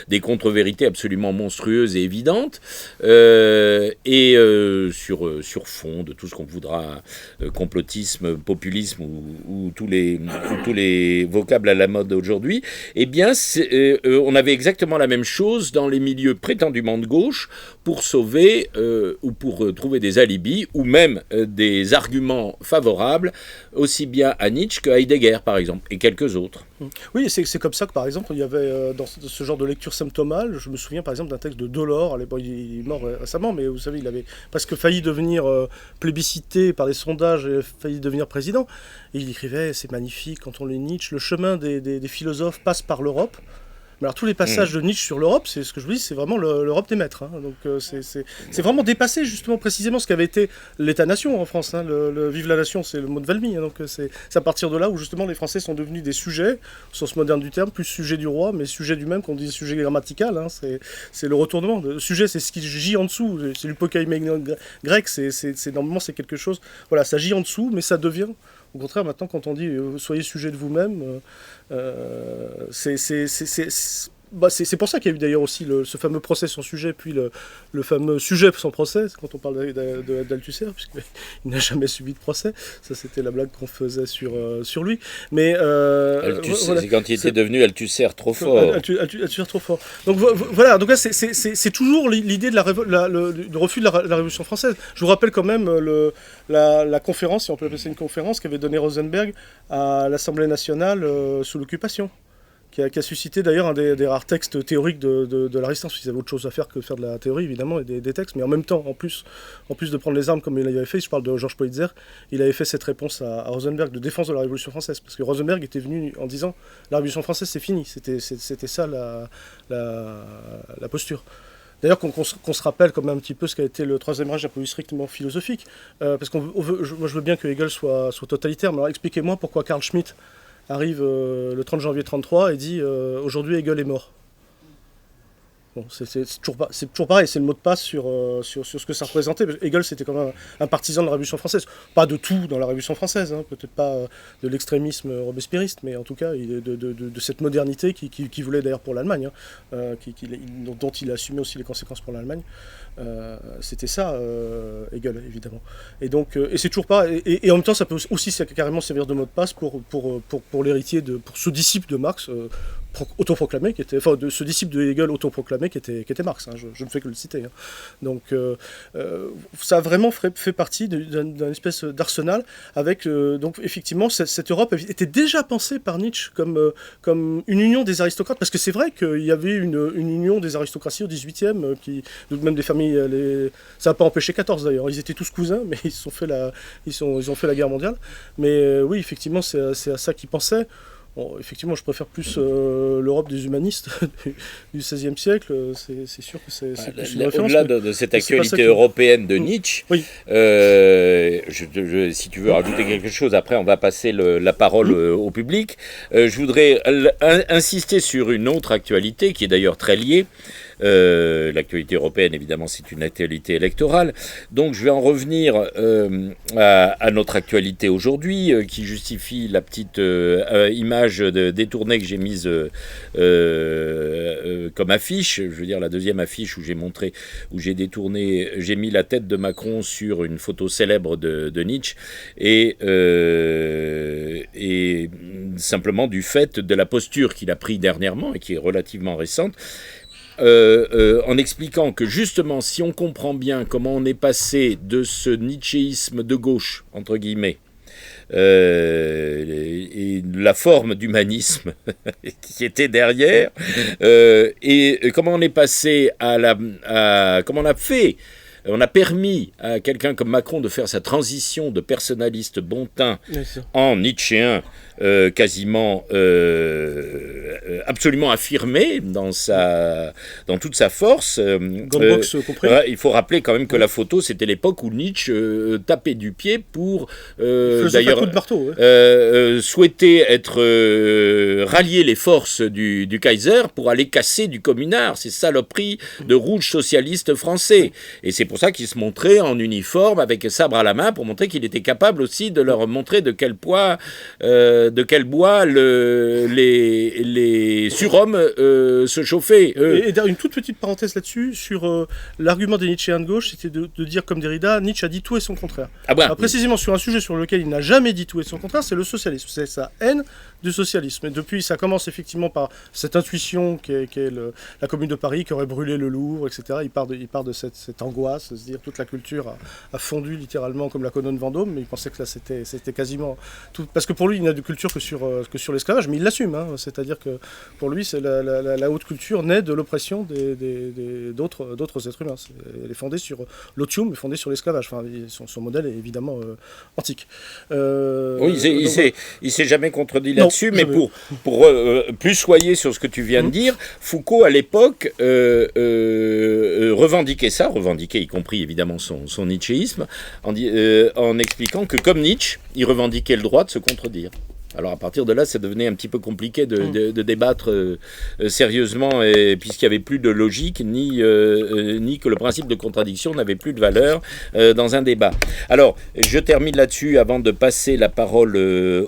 des contre-vérités absolument monstrueuses et évidentes, sur fond de tout ce qu'on voudra, complotisme, populisme ou tous les vocables à la mode aujourd'hui, eh bien, on avait exactement la même chose dans les milieux prétendument de gauche pour sauver ou pour trouver des alibis ou même des arguments favorables aussi bien à Nietzsche qu'à Heidegger par exemple et quelques autres.
Oui, c'est comme ça que par exemple il y avait dans ce genre de lecture symptomale, je me souviens par exemple d'un texte de Delors, il est mort récemment, mais vous savez il avait presque failli devenir plébiscité par les sondages et failli devenir président, et il écrivait, c'est magnifique quand on lit Nietzsche, le chemin des philosophes passe par l'Europe. Mais alors tous les passages de Nietzsche sur l'Europe, c'est ce que je vous dis, c'est vraiment l'Europe des maîtres. Donc c'est vraiment dépassé justement précisément ce qu'avait été l'État-nation en France. Le Vive la nation, c'est le mot de Valmy. Donc c'est à partir de là où justement les Français sont devenus des sujets, au sens moderne du terme, plus sujet du roi, mais sujet du même, qu'on dit sujet grammatical. C'est le retournement. Le sujet, c'est ce qui gît en dessous. C'est l'hypokaïmé grec. Normalement c'est quelque chose. Voilà, ça gît en dessous, mais ça devient. Au contraire, maintenant, quand on dit soyez sujet de vous-même, c'est pour ça qu'il y a eu d'ailleurs aussi ce fameux procès sans sujet, puis le fameux sujet sans procès, quand on parle d'Althusser, puisqu'il n'a jamais subi de procès. Ça, c'était la blague qu'on faisait sur lui. Mais
voilà, c'est quand il était devenu Althusser trop fort.
Althusser trop fort. Donc voilà, donc là, c'est toujours l'idée du refus de la Révolution française. Je vous rappelle quand même la conférence, si on peut appeler ça une conférence, qu'avait donnée Rosenberg à l'Assemblée nationale sous l'occupation. Qui a suscité d'ailleurs un des rares textes théoriques de la résistance. Ils avaient autre chose à faire que faire de la théorie, évidemment, et des textes, mais en même temps, en plus de prendre les armes comme il avait fait, je parle de Georges Poitzer, il avait fait cette réponse à Rosenberg de défense de la Révolution française, parce que Rosenberg était venu en disant « la Révolution française, c'est fini », c'était ça la posture. D'ailleurs, qu'on se rappelle quand même un petit peu ce qu'a été le Troisième Reich d'un point de vue strictement philosophique, parce moi je veux bien que Hegel soit totalitaire, mais alors expliquez-moi pourquoi Carl Schmitt arrive le 30 janvier 1933 et dit aujourd'hui Hegel est mort. Bon, c'est toujours pareil, c'est le mot de passe sur ce que ça représentait. Hegel, c'était quand même un partisan de la Révolution française. Pas de tout dans la Révolution française, peut-être pas de l'extrémisme robespierriste, mais en tout cas de cette modernité qui voulait d'ailleurs pour l'Allemagne, dont il a assumé aussi les conséquences pour l'Allemagne. C'était ça, Hegel, évidemment. Et donc, et c'est toujours pas. Et en même temps, ça peut aussi carrément servir de mot de passe pour l'héritier, pour ce disciple de Marx. Autoproclamé, ce disciple de Hegel autoproclamé qui était Marx, je ne fais que le citer. Donc ça a vraiment fait partie d'une espèce d'arsenal avec, donc effectivement, cette Europe était déjà pensée par Nietzsche comme une union des aristocrates, parce que c'est vrai qu'il y avait une union des aristocraties au XVIIIe, même des familles, ça n'a pas empêché 14 d'ailleurs, ils étaient tous cousins, mais ils ont fait la guerre mondiale. Mais oui, effectivement, c'est à ça qu'ils pensaient. Bon, effectivement, je préfère plus l'Europe des humanistes du XVIe siècle. C'est sûr que c'est plus une référence.
Au-delà de cette actualité européenne de Nietzsche,
oui.
Si tu veux rajouter quelque chose, après on va passer la parole au public. Je voudrais insister sur une autre actualité qui est d'ailleurs très liée. L'actualité européenne, évidemment, c'est une actualité électorale. Donc, je vais en revenir à notre actualité aujourd'hui, qui justifie la petite image détournée que j'ai mise comme affiche. Je veux dire, la deuxième affiche où j'ai détourné, j'ai mis la tête de Macron sur une photo célèbre de Nietzsche et simplement du fait de la posture qu'il a prise dernièrement et qui est relativement récente, en expliquant que justement, si on comprend bien comment on est passé de ce nietzschéisme de gauche, entre guillemets, et la forme d'humanisme qui était derrière, et comment on est passé comment on a permis à quelqu'un comme Macron de faire sa transition de personnaliste bontin en nietzschéen quasiment absolument affirmé dans toute sa force. Il faut rappeler quand même que la photo, c'était l'époque où Nietzsche tapait du pied pour d'ailleurs souhaiter rallier les forces du Kaiser pour aller casser du communard, ces saloperies de rouges socialistes français. Et c'est pour ça qu'il se montrait en uniforme avec sabre à la main pour montrer qu'il était capable aussi de leur montrer de quel bois les surhommes se chauffaient.
Et une toute petite parenthèse là-dessus, sur l'argument des Nietzschéens de gauche, c'était de dire comme Derrida, Nietzsche a dit tout et son contraire. Précisément sur un sujet sur lequel il n'a jamais dit tout et son contraire, c'est le socialisme. C'est sa haine du socialisme. Et depuis, ça commence effectivement par cette intuition qu'est la Commune de Paris qui aurait brûlé le Louvre, etc. Il part de cette angoisse, de se dire toute la culture a fondu littéralement comme la colonne Vendôme, mais il pensait que là c'était quasiment tout. Parce que pour lui, il n'a de culture que sur l'esclavage, mais il l'assume. C'est-à-dire que pour lui, la haute culture naît de l'oppression d'autres êtres humains. Elle est fondée sur l'otium, fondée sur l'esclavage. Enfin, son modèle est évidemment antique.
Oui, il s'est jamais contredit là-dessus, mais pour plus soyer sur ce que tu viens de dire, Foucault, à l'époque, revendiquait y compris évidemment son nietzschéisme, en expliquant que comme Nietzsche, il revendiquait le droit de se contredire. Alors à partir de là, ça devenait un petit peu compliqué de débattre sérieusement, puisqu'il n'y avait plus de logique, ni que le principe de contradiction n'avait plus de valeur dans un débat. Alors, je termine là-dessus avant de passer la parole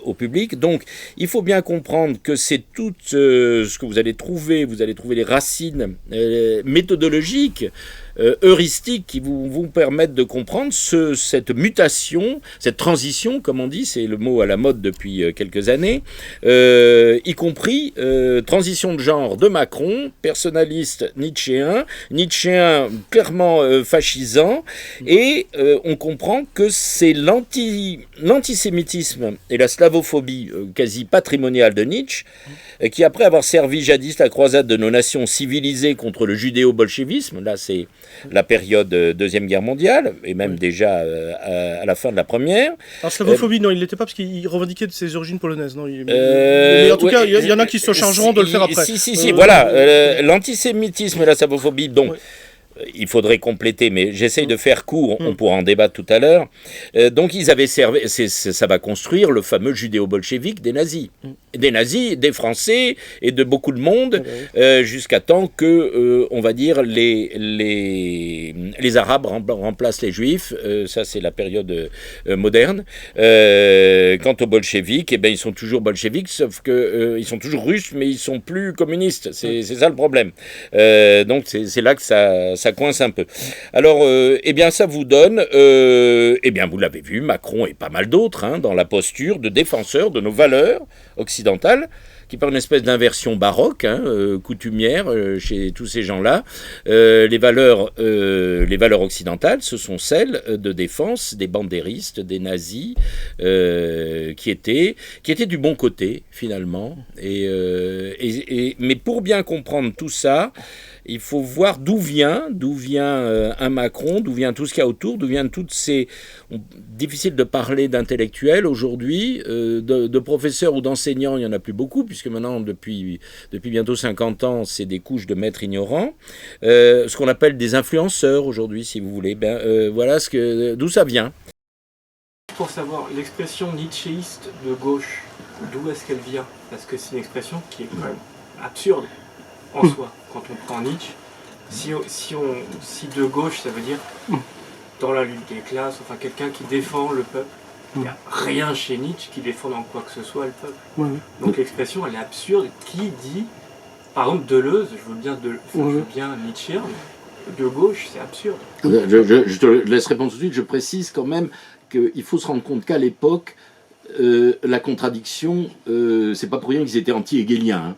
au public. Donc, il faut bien comprendre que c'est tout ce que vous allez trouver les racines méthodologiques, heuristiques qui vous permettent de comprendre cette mutation, cette transition, comme on dit, c'est le mot à la mode depuis quelques années, y compris transition de genre de Macron, personnaliste nietzschéen clairement fascisant, et on comprend que c'est l'antisémitisme et la slavophobie quasi patrimoniale de Nietzsche, qui après avoir servi jadis la croisade de nos nations civilisées contre le judéo-bolchevisme, là c'est la période Deuxième Guerre mondiale, et même déjà à la fin de la Première.
Alors slavophobie, non, il ne l'était pas parce qu'il revendiquait de ses origines polonaises, non mais en tout cas, il y en a qui se chargeront de le faire après.
Voilà, l'antisémitisme et la slavophobie, donc... Il faudrait compléter, mais j'essaye de faire court, on pourra en débattre tout à l'heure. Donc ils avaient servi, ça va construire le fameux judéo-bolchevique des nazis. Des nazis, des Français et de beaucoup de monde, jusqu'à temps que, on va dire, les Arabes remplacent les Juifs. Ça, c'est la période moderne. Quant aux bolcheviques, ils sont toujours bolcheviques, sauf qu'ils sont toujours russes, mais ils sont plus communistes. C'est ça le problème. Donc c'est là que ça coince un peu. Alors, ça vous donne, vous l'avez vu, Macron et pas mal d'autres, dans la posture de défenseur de nos valeurs occidentales, qui par une espèce d'inversion baroque, coutumière chez tous ces gens-là, les valeurs occidentales, ce sont celles de défense des bandéristes, des nazis, qui étaient du bon côté finalement. Mais pour bien comprendre tout ça, il faut voir d'où vient un Macron, d'où vient tout ce qu'il y a autour, d'où viennent toutes ces... Difficile de parler d'intellectuels aujourd'hui, de professeurs ou d'enseignants, il n'y en a plus beaucoup, puisque maintenant, depuis bientôt 50 ans, c'est des couches de maîtres ignorants. Ce qu'on appelle des influenceurs aujourd'hui, si vous voulez. Voilà d'où ça vient.
Pour savoir, l'expression nietzschéiste de gauche, d'où est-ce qu'elle vient? Parce que c'est une expression qui est quand même absurde en soi. Quand on prend Nietzsche, si de gauche, ça veut dire dans la lutte des classes, enfin quelqu'un qui défend le peuple. Il n'y a rien chez Nietzsche qui défend en quoi que ce soit le peuple. Donc l'expression, elle est absurde. Qui dit, par exemple, Deleuze, je veux bien Nietzsche, de gauche, c'est absurde.
Je te laisse répondre tout de suite. Je précise quand même qu'il faut se rendre compte qu'à l'époque, la contradiction, c'est pas pour rien qu'ils étaient anti-hégéliens.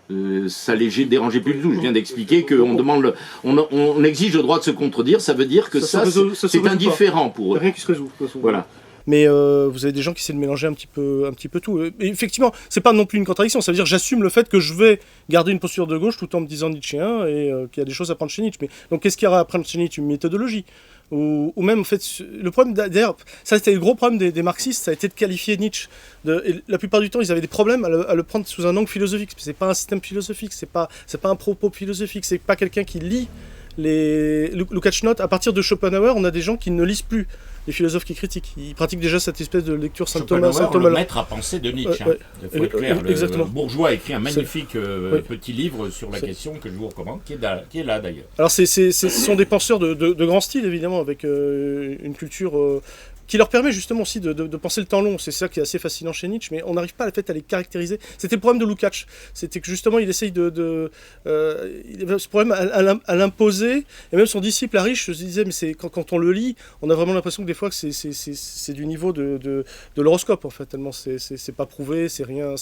Ça les dérangeait plus du tout. Je viens d'expliquer qu'on demande, on exige le droit de se contredire. Ça veut dire que c'est indifférent pour eux.
Rien qui se résout.
Voilà.
Mais vous avez des gens qui essaient de mélanger un petit peu tout. Et effectivement, c'est pas non plus une contradiction. Ça veut dire que j'assume le fait que je vais garder une posture de gauche tout en me disant nietzschéen et qu'il y a des choses à prendre chez Nietzsche. Mais donc, qu'est-ce qu'il y aura à prendre chez Nietzsche? Une méthodologie. Ou même, en fait, le problème, d'ailleurs, ça c'était le gros problème des marxistes, ça a été de qualifier Nietzsche. Et la plupart du temps, ils avaient des problèmes à le prendre sous un angle philosophique. C'est pas un système philosophique, c'est pas un propos philosophique, c'est pas quelqu'un qui lit Lukács note. À partir de Schopenhauer, on a des gens qui ne lisent plus les philosophes qui critiquent. Ils pratiquent déjà cette espèce de lecture Saint-Thomas.
Le maître à penser de Nietzsche. Il faut être clair.
Exactement.
Le Bourgeois a écrit un magnifique petit livre sur la question que je vous recommande, qui est là d'ailleurs. Alors
ce sont des penseurs de grand style, évidemment, avec une culture qui leur permet justement aussi de penser le temps long. C'est ça qui est assez fascinant chez Nietzsche, mais on n'arrive pas à les caractériser. C'était le problème de Lukács. C'était que justement, il essaye il avait ce problème à l'imposer, et même son disciple Arish se disait, mais quand on le lit, on a vraiment l'impression que des fois que c'est du niveau de l'horoscope, en fait, tellement c'est pas prouvé, c'est rien,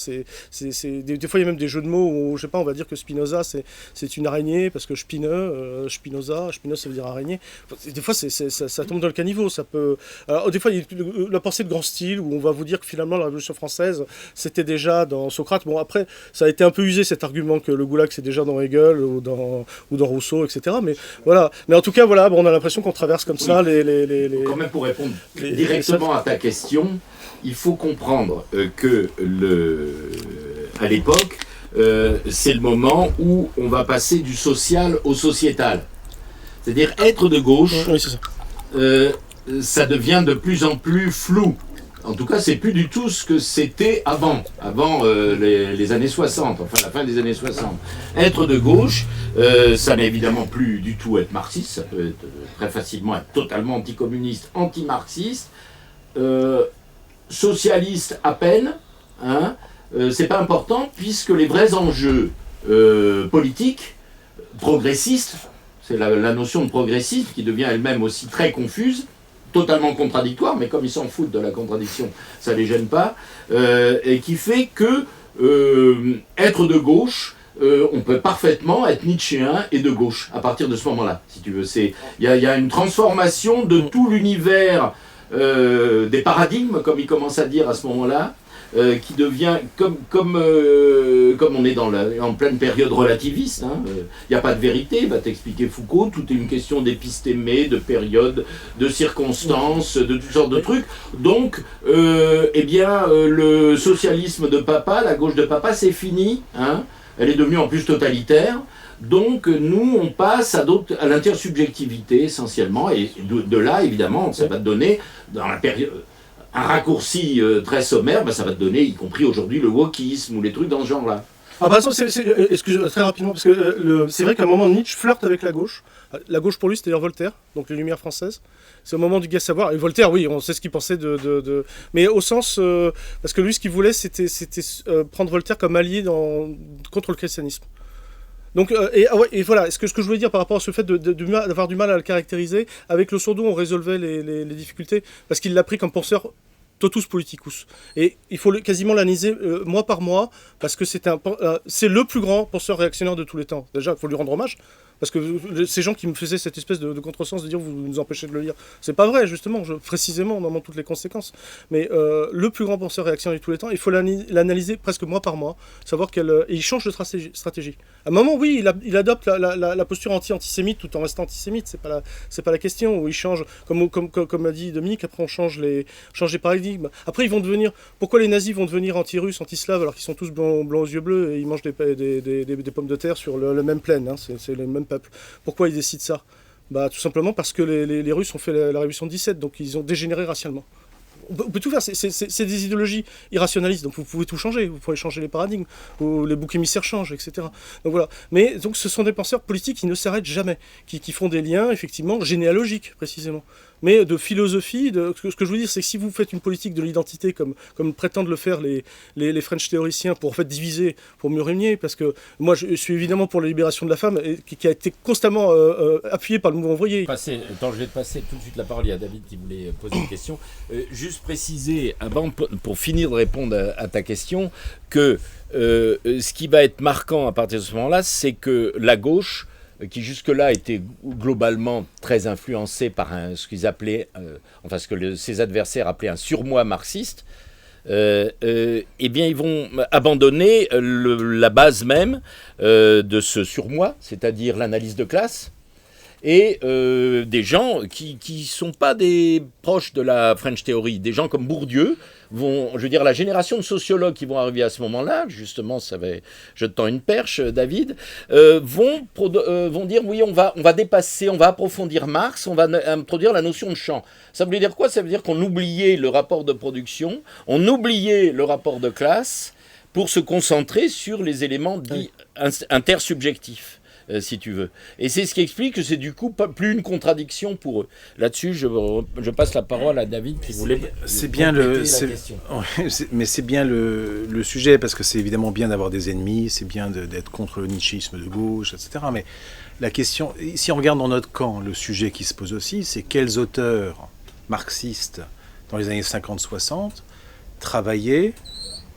des fois il y a même des jeux de mots où, je sais pas, on va dire que Spinoza c'est une araignée, parce que Spinoza ça veut dire araignée. Des fois ça tombe dans le caniveau, ça peut... Alors, des fois, il y a la pensée de grand style, où on va vous dire que finalement la Révolution française, c'était déjà dans Socrate. Bon, après, ça a été un peu usé cet argument que le goulag, c'est déjà dans Hegel ou dans Rousseau, etc. Mais voilà. Mais en tout cas, voilà, on a l'impression qu'on traverse comme ça les...
Quand même, pour répondre directement à ta question, il faut comprendre que à l'époque, c'est le moment où on va passer du social au sociétal. C'est-à-dire être de gauche.
Oui, c'est ça.
Ça devient de plus en plus flou. En tout cas, c'est plus du tout ce que c'était avant les années 60, enfin la fin des années 60. Être de gauche, ça n'est évidemment plus du tout être marxiste, ça peut être très facilement être totalement anticommuniste, anti-marxiste, socialiste à peine, hein, c'est pas important puisque les vrais enjeux politiques, progressistes, c'est la notion de progressisme qui devient elle-même aussi très confuse, totalement contradictoire, mais comme ils s'en foutent de la contradiction, ça les gêne pas, et qui fait que être de gauche, on peut parfaitement être nietzschéen et de gauche à partir de ce moment-là, si tu veux. Il y a une transformation de tout l'univers des paradigmes, comme ils commencent à dire à ce moment-là, qui devient, comme on est en pleine période relativiste, il n'y a pas de vérité, va t'expliquer Foucault, tout est une question d'épistémée, de période, de circonstances, de toutes sortes de trucs. Donc, le socialisme de papa, la gauche de papa, c'est fini, hein, elle est devenue en plus totalitaire. Donc nous, on passe à l'intersubjectivité essentiellement, et de là, évidemment, ça va te donner, dans la période... un raccourci très sommaire, ça va te donner, y compris aujourd'hui, le wokisme ou les trucs dans ce genre-là.
Ah bah excusez-moi très rapidement, parce que c'est vrai qu'à un moment, Nietzsche flirte avec la gauche. La gauche pour lui, c'est-à-dire Voltaire, donc les Lumières françaises. C'est au moment du gai savoir. Et Voltaire, oui, on sait ce qu'il pensait mais au sens... parce que lui, ce qu'il voulait, c'était prendre Voltaire comme allié contre le christianisme. Donc, et voilà, ce que je voulais dire par rapport à ce fait d'avoir du mal à le caractériser, avec le Sardou, on résolvait les difficultés, parce qu'il l'a pris comme penseur totus politicus. Et il faut quasiment l'analyser mois par mois, parce que c'est le plus grand penseur réactionnaire de tous les temps. Déjà, il faut lui rendre hommage, parce que ces gens qui me faisaient cette espèce de contresens de dire vous nous empêchez de le lire, c'est pas vrai, justement, précisément, on en montre toutes les conséquences. Mais le plus grand penseur réactionnaire de tous les temps, il faut l'analyser presque mois par mois, savoir et il change de stratégie. À un moment, oui, il adopte la posture antisémite tout en restant antisémite, c'est pas la question, où il change, comme a dit Dominique, après on change les paradigmes. Après, pourquoi les nazis vont devenir anti-russes, anti-slaves, alors qu'ils sont tous blancs aux yeux bleus et ils mangent des pommes de terre sur la même plaine, hein, c'est le même peuple. Pourquoi ils décident ça? Tout simplement parce que les Russes ont fait la révolution de 17, donc ils ont dégénéré racialement. On peut tout faire, c'est des idéologies irrationalistes, donc vous pouvez tout changer, vous pouvez changer les paradigmes, ou les boucs émissaires changent, etc. Donc voilà. Mais donc ce sont des penseurs politiques qui ne s'arrêtent jamais, qui font des liens, effectivement, généalogiques, précisément. mais de philosophie. Ce que je veux dire, c'est que si vous faites une politique de l'identité comme prétendent le faire les French théoriciens pour en fait diviser, pour mieux régner, parce que moi je suis évidemment pour la libération de la femme, qui a été constamment appuyée par le mouvement ouvrier.
Je vais te passer tout de suite la parole. Il y a David qui voulait poser une question. Juste préciser, avant, pour finir de répondre à ta question, que ce qui va être marquant à partir de ce moment-là, c'est que la gauche, qui jusque-là était globalement très influencée par ce qu'ils appelaient, ce que ses adversaires appelaient un surmoi marxiste, eh bien ils vont abandonner la base même de ce surmoi, c'est-à-dire l'analyse de classe, et des gens qui ne sont pas des proches de la French Theory, des gens comme Bourdieu, la génération de sociologues qui vont arriver à ce moment-là, justement, je te tends une perche, David, vont dire, oui, on va dépasser, on va approfondir Marx, on va introduire la notion de champ. Ça veut dire quoi? Ça veut dire qu'on oubliait le rapport de production, on oubliait le rapport de classe pour se concentrer sur les éléments dits intersubjectifs. Si tu veux. Et c'est ce qui explique que c'est du coup plus une contradiction pour eux. Là-dessus, je passe la parole à David qui voulait
mais c'est bien le sujet, parce que c'est évidemment bien d'avoir des ennemis, c'est bien d'être contre le nietzschisme de gauche, etc. Mais la question, si on regarde dans notre camp, le sujet qui se pose aussi, c'est quels auteurs marxistes dans les années 50-60 travaillaient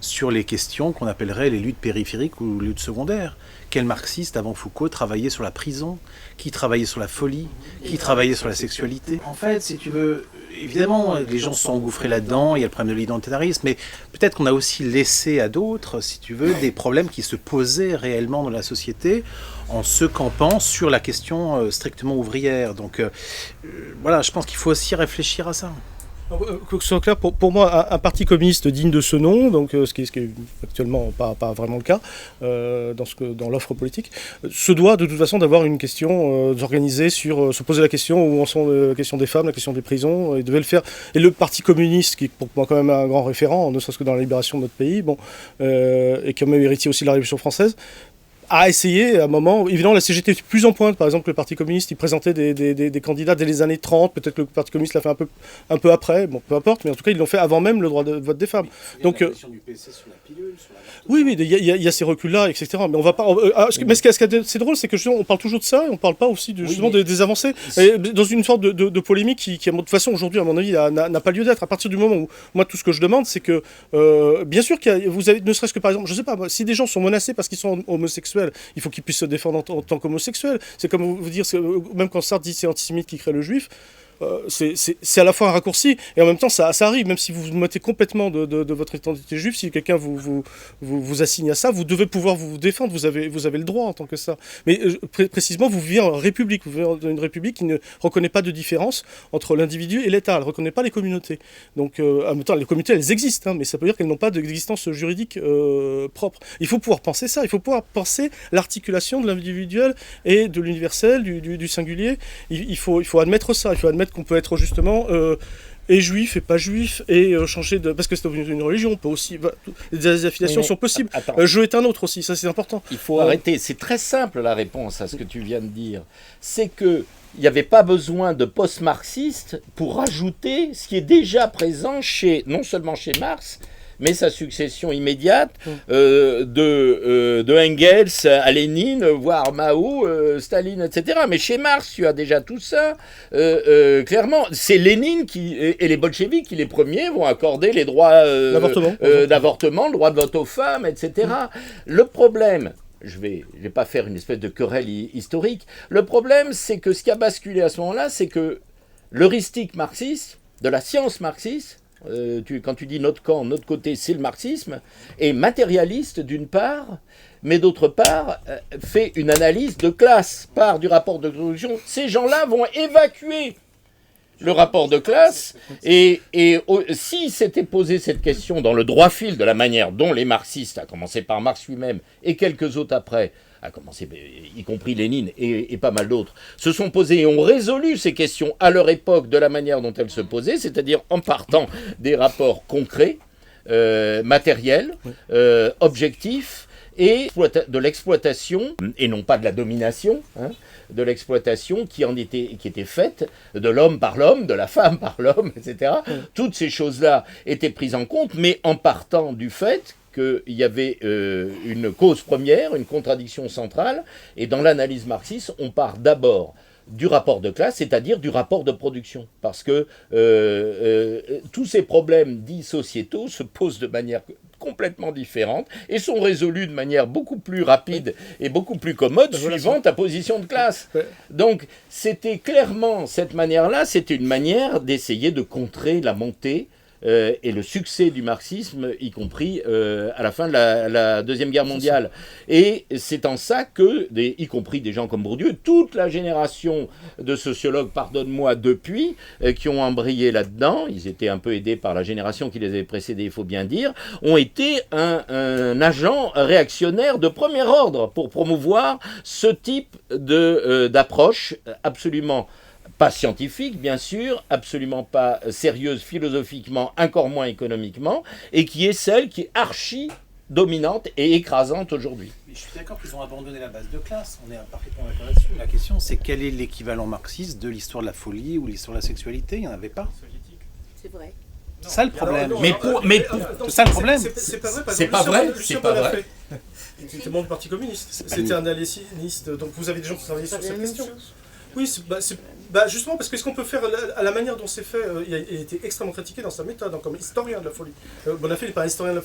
sur les questions qu'on appellerait les luttes périphériques ou luttes secondaires. Quel marxiste avant Foucault travaillait sur la prison, qui travaillait sur la folie, qui travaillait sur la sexualité. En fait, si tu veux, évidemment, les gens se sont engouffrés là-dedans, il y a le problème de l'identitarisme, mais peut-être qu'on a aussi laissé à d'autres, si tu veux, des problèmes qui se posaient réellement dans la société en se campant sur la question strictement ouvrière. Donc voilà, je pense qu'il faut aussi réfléchir à ça.
Que ce soit clair, pour moi, un parti communiste digne de ce nom, donc ce qui est actuellement pas vraiment le cas dans l'offre politique, se doit de toute façon d'avoir une question d'organiser se poser la question où en sont la question des femmes, la question des prisons, et devait le faire. Et le parti communiste, qui est pour moi quand même un grand référent, ne serait-ce que dans la libération de notre pays, et qui a même héritier aussi de la Révolution française, a essayé à un moment, évidemment la CGT est plus en pointe, par exemple le Parti communiste il présentait des candidats dès les années 30, peut-être que le Parti communiste l'a fait un peu après, bon peu importe, mais en tout cas ils l'ont fait avant même le droit de vote des femmes. Donc la question du PC sur la pilule, oui il y a ces reculs là, etc. Mais on va pas. Mais ce qui est drôle, c'est que justement, on parle toujours de ça et on parle pas aussi justement des avancées, et dans une sorte de polémique qui de toute façon aujourd'hui à mon avis n'a pas lieu d'être. À partir du moment où moi tout ce que je demande c'est que bien sûr vous avez ne serait-ce que par exemple, je sais pas, si des gens sont menacés parce qu'ils sont homosexuels, il faut qu'ils puissent se défendre en tant qu'homosexuels. C'est comme vous dire, même quand Sartre dit c'est antisémite qui crée le juif, c'est à la fois un raccourci et en même temps ça arrive, même si vous vous mettez complètement de votre identité juive, si quelqu'un vous assigne à ça, vous devez pouvoir vous défendre, vous avez le droit en tant que ça. Mais précisément, vous vivez en république, vous vivez dans une république qui ne reconnaît pas de différence entre l'individu et l'État, elle ne reconnaît pas les communautés. Donc en même temps, les communautés elles existent, mais ça peut dire qu'elles n'ont pas d'existence juridique propre. Il faut pouvoir penser ça, il faut pouvoir penser l'articulation de l'individuel et de l'universel, du singulier. Il faut admettre ça, il faut admettre qu'on peut être justement et juif et pas juif et changer de... Parce que c'est une religion, on peut aussi... Des affiliations sont possibles. Jeu est un autre aussi, ça c'est important.
Il faut arrêter, c'est très simple la réponse à ce que tu viens de dire. C'est que il n'y avait pas besoin de post-marxiste pour rajouter ce qui est déjà présent non seulement chez Marx, mais sa succession immédiate de Engels à Lénine, voire Mao, Staline, etc. Mais chez Marx, tu as déjà tout ça. Clairement, c'est Lénine et les bolcheviks qui, les premiers, vont accorder les droits d'avortement, le droit de vote aux femmes, etc. Le problème... Je vais pas faire une espèce de querelle historique. Le problème, c'est que ce qui a basculé à ce moment-là, c'est que l'heuristique marxiste, de la science marxiste, quand tu dis notre camp, notre côté, c'est le marxisme, est matérialiste d'une part, mais d'autre part, fait une analyse de classe, part du rapport de production. Ces gens-là vont évacuer le rapport de classe, et si s'était posé cette question dans le droit fil de la manière dont les marxistes, à commencer par Marx lui-même, et quelques autres après, à commencer, y compris Lénine et pas mal d'autres, se sont posés et ont résolu ces questions à leur époque de la manière dont elles se posaient, c'est-à-dire en partant des rapports concrets, matériels, objectifs, et de l'exploitation, et non pas de la domination, de l'exploitation qui était faite de l'homme par l'homme, de la femme par l'homme, etc. Toutes ces choses-là étaient prises en compte, mais en partant du fait qu'il y avait une cause première, une contradiction centrale, et dans l'analyse marxiste, on part d'abord du rapport de classe, c'est-à-dire du rapport de production. Parce que tous ces problèmes dits sociétaux se posent de manière complètement différente et sont résolus de manière beaucoup plus rapide et beaucoup plus commode suivant ta position de classe. Donc, c'était clairement cette manière-là, c'était une manière d'essayer de contrer la montée et le succès du marxisme, y compris à la fin de la Deuxième Guerre mondiale. Et c'est en ça que, y compris des gens comme Bourdieu, toute la génération de sociologues, pardonne-moi, depuis, qui ont embrayé là-dedans, ils étaient un peu aidés par la génération qui les avait précédés, il faut bien dire, ont été un agent réactionnaire de premier ordre pour promouvoir ce type d'approche absolument pas scientifique, bien sûr, absolument pas sérieuse philosophiquement, encore moins économiquement, et qui est celle qui est archi-dominante et écrasante aujourd'hui.
Mais je suis d'accord qu'ils ont abandonné la base de classe, on est parfaitement d'accord là-dessus. La question, c'est quel est l'équivalent marxiste de l'histoire de la folie ou l'histoire de la sexualité? Il n'y en avait pas.
C'est vrai.
C'est ça le problème.
C'est
ça le problème.
C'est pas vrai. Parce
C'est
que
pas vrai,
Lucien
c'est pas
Bonafé,
vrai.
C'était membre du Parti communiste. C'était un alléciniste. Donc vous avez des gens qui travaillent sur cette question. Oui, justement, parce que ce qu'on peut faire, à la manière dont c'est fait, il a été extrêmement critiqué dans sa méthode, comme historien de la folie. Bonafé n'est pas un historien de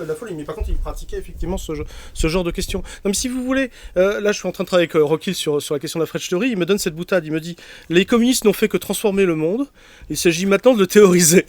la folie, mais par contre, il pratiquait effectivement ce genre de questions. Non, mais si vous voulez, là, je suis en train de travailler avec Rockhill sur la question de la French-Theorie, il me donne cette boutade, il me dit « Les communistes n'ont fait que transformer le monde, il s'agit maintenant de le théoriser. »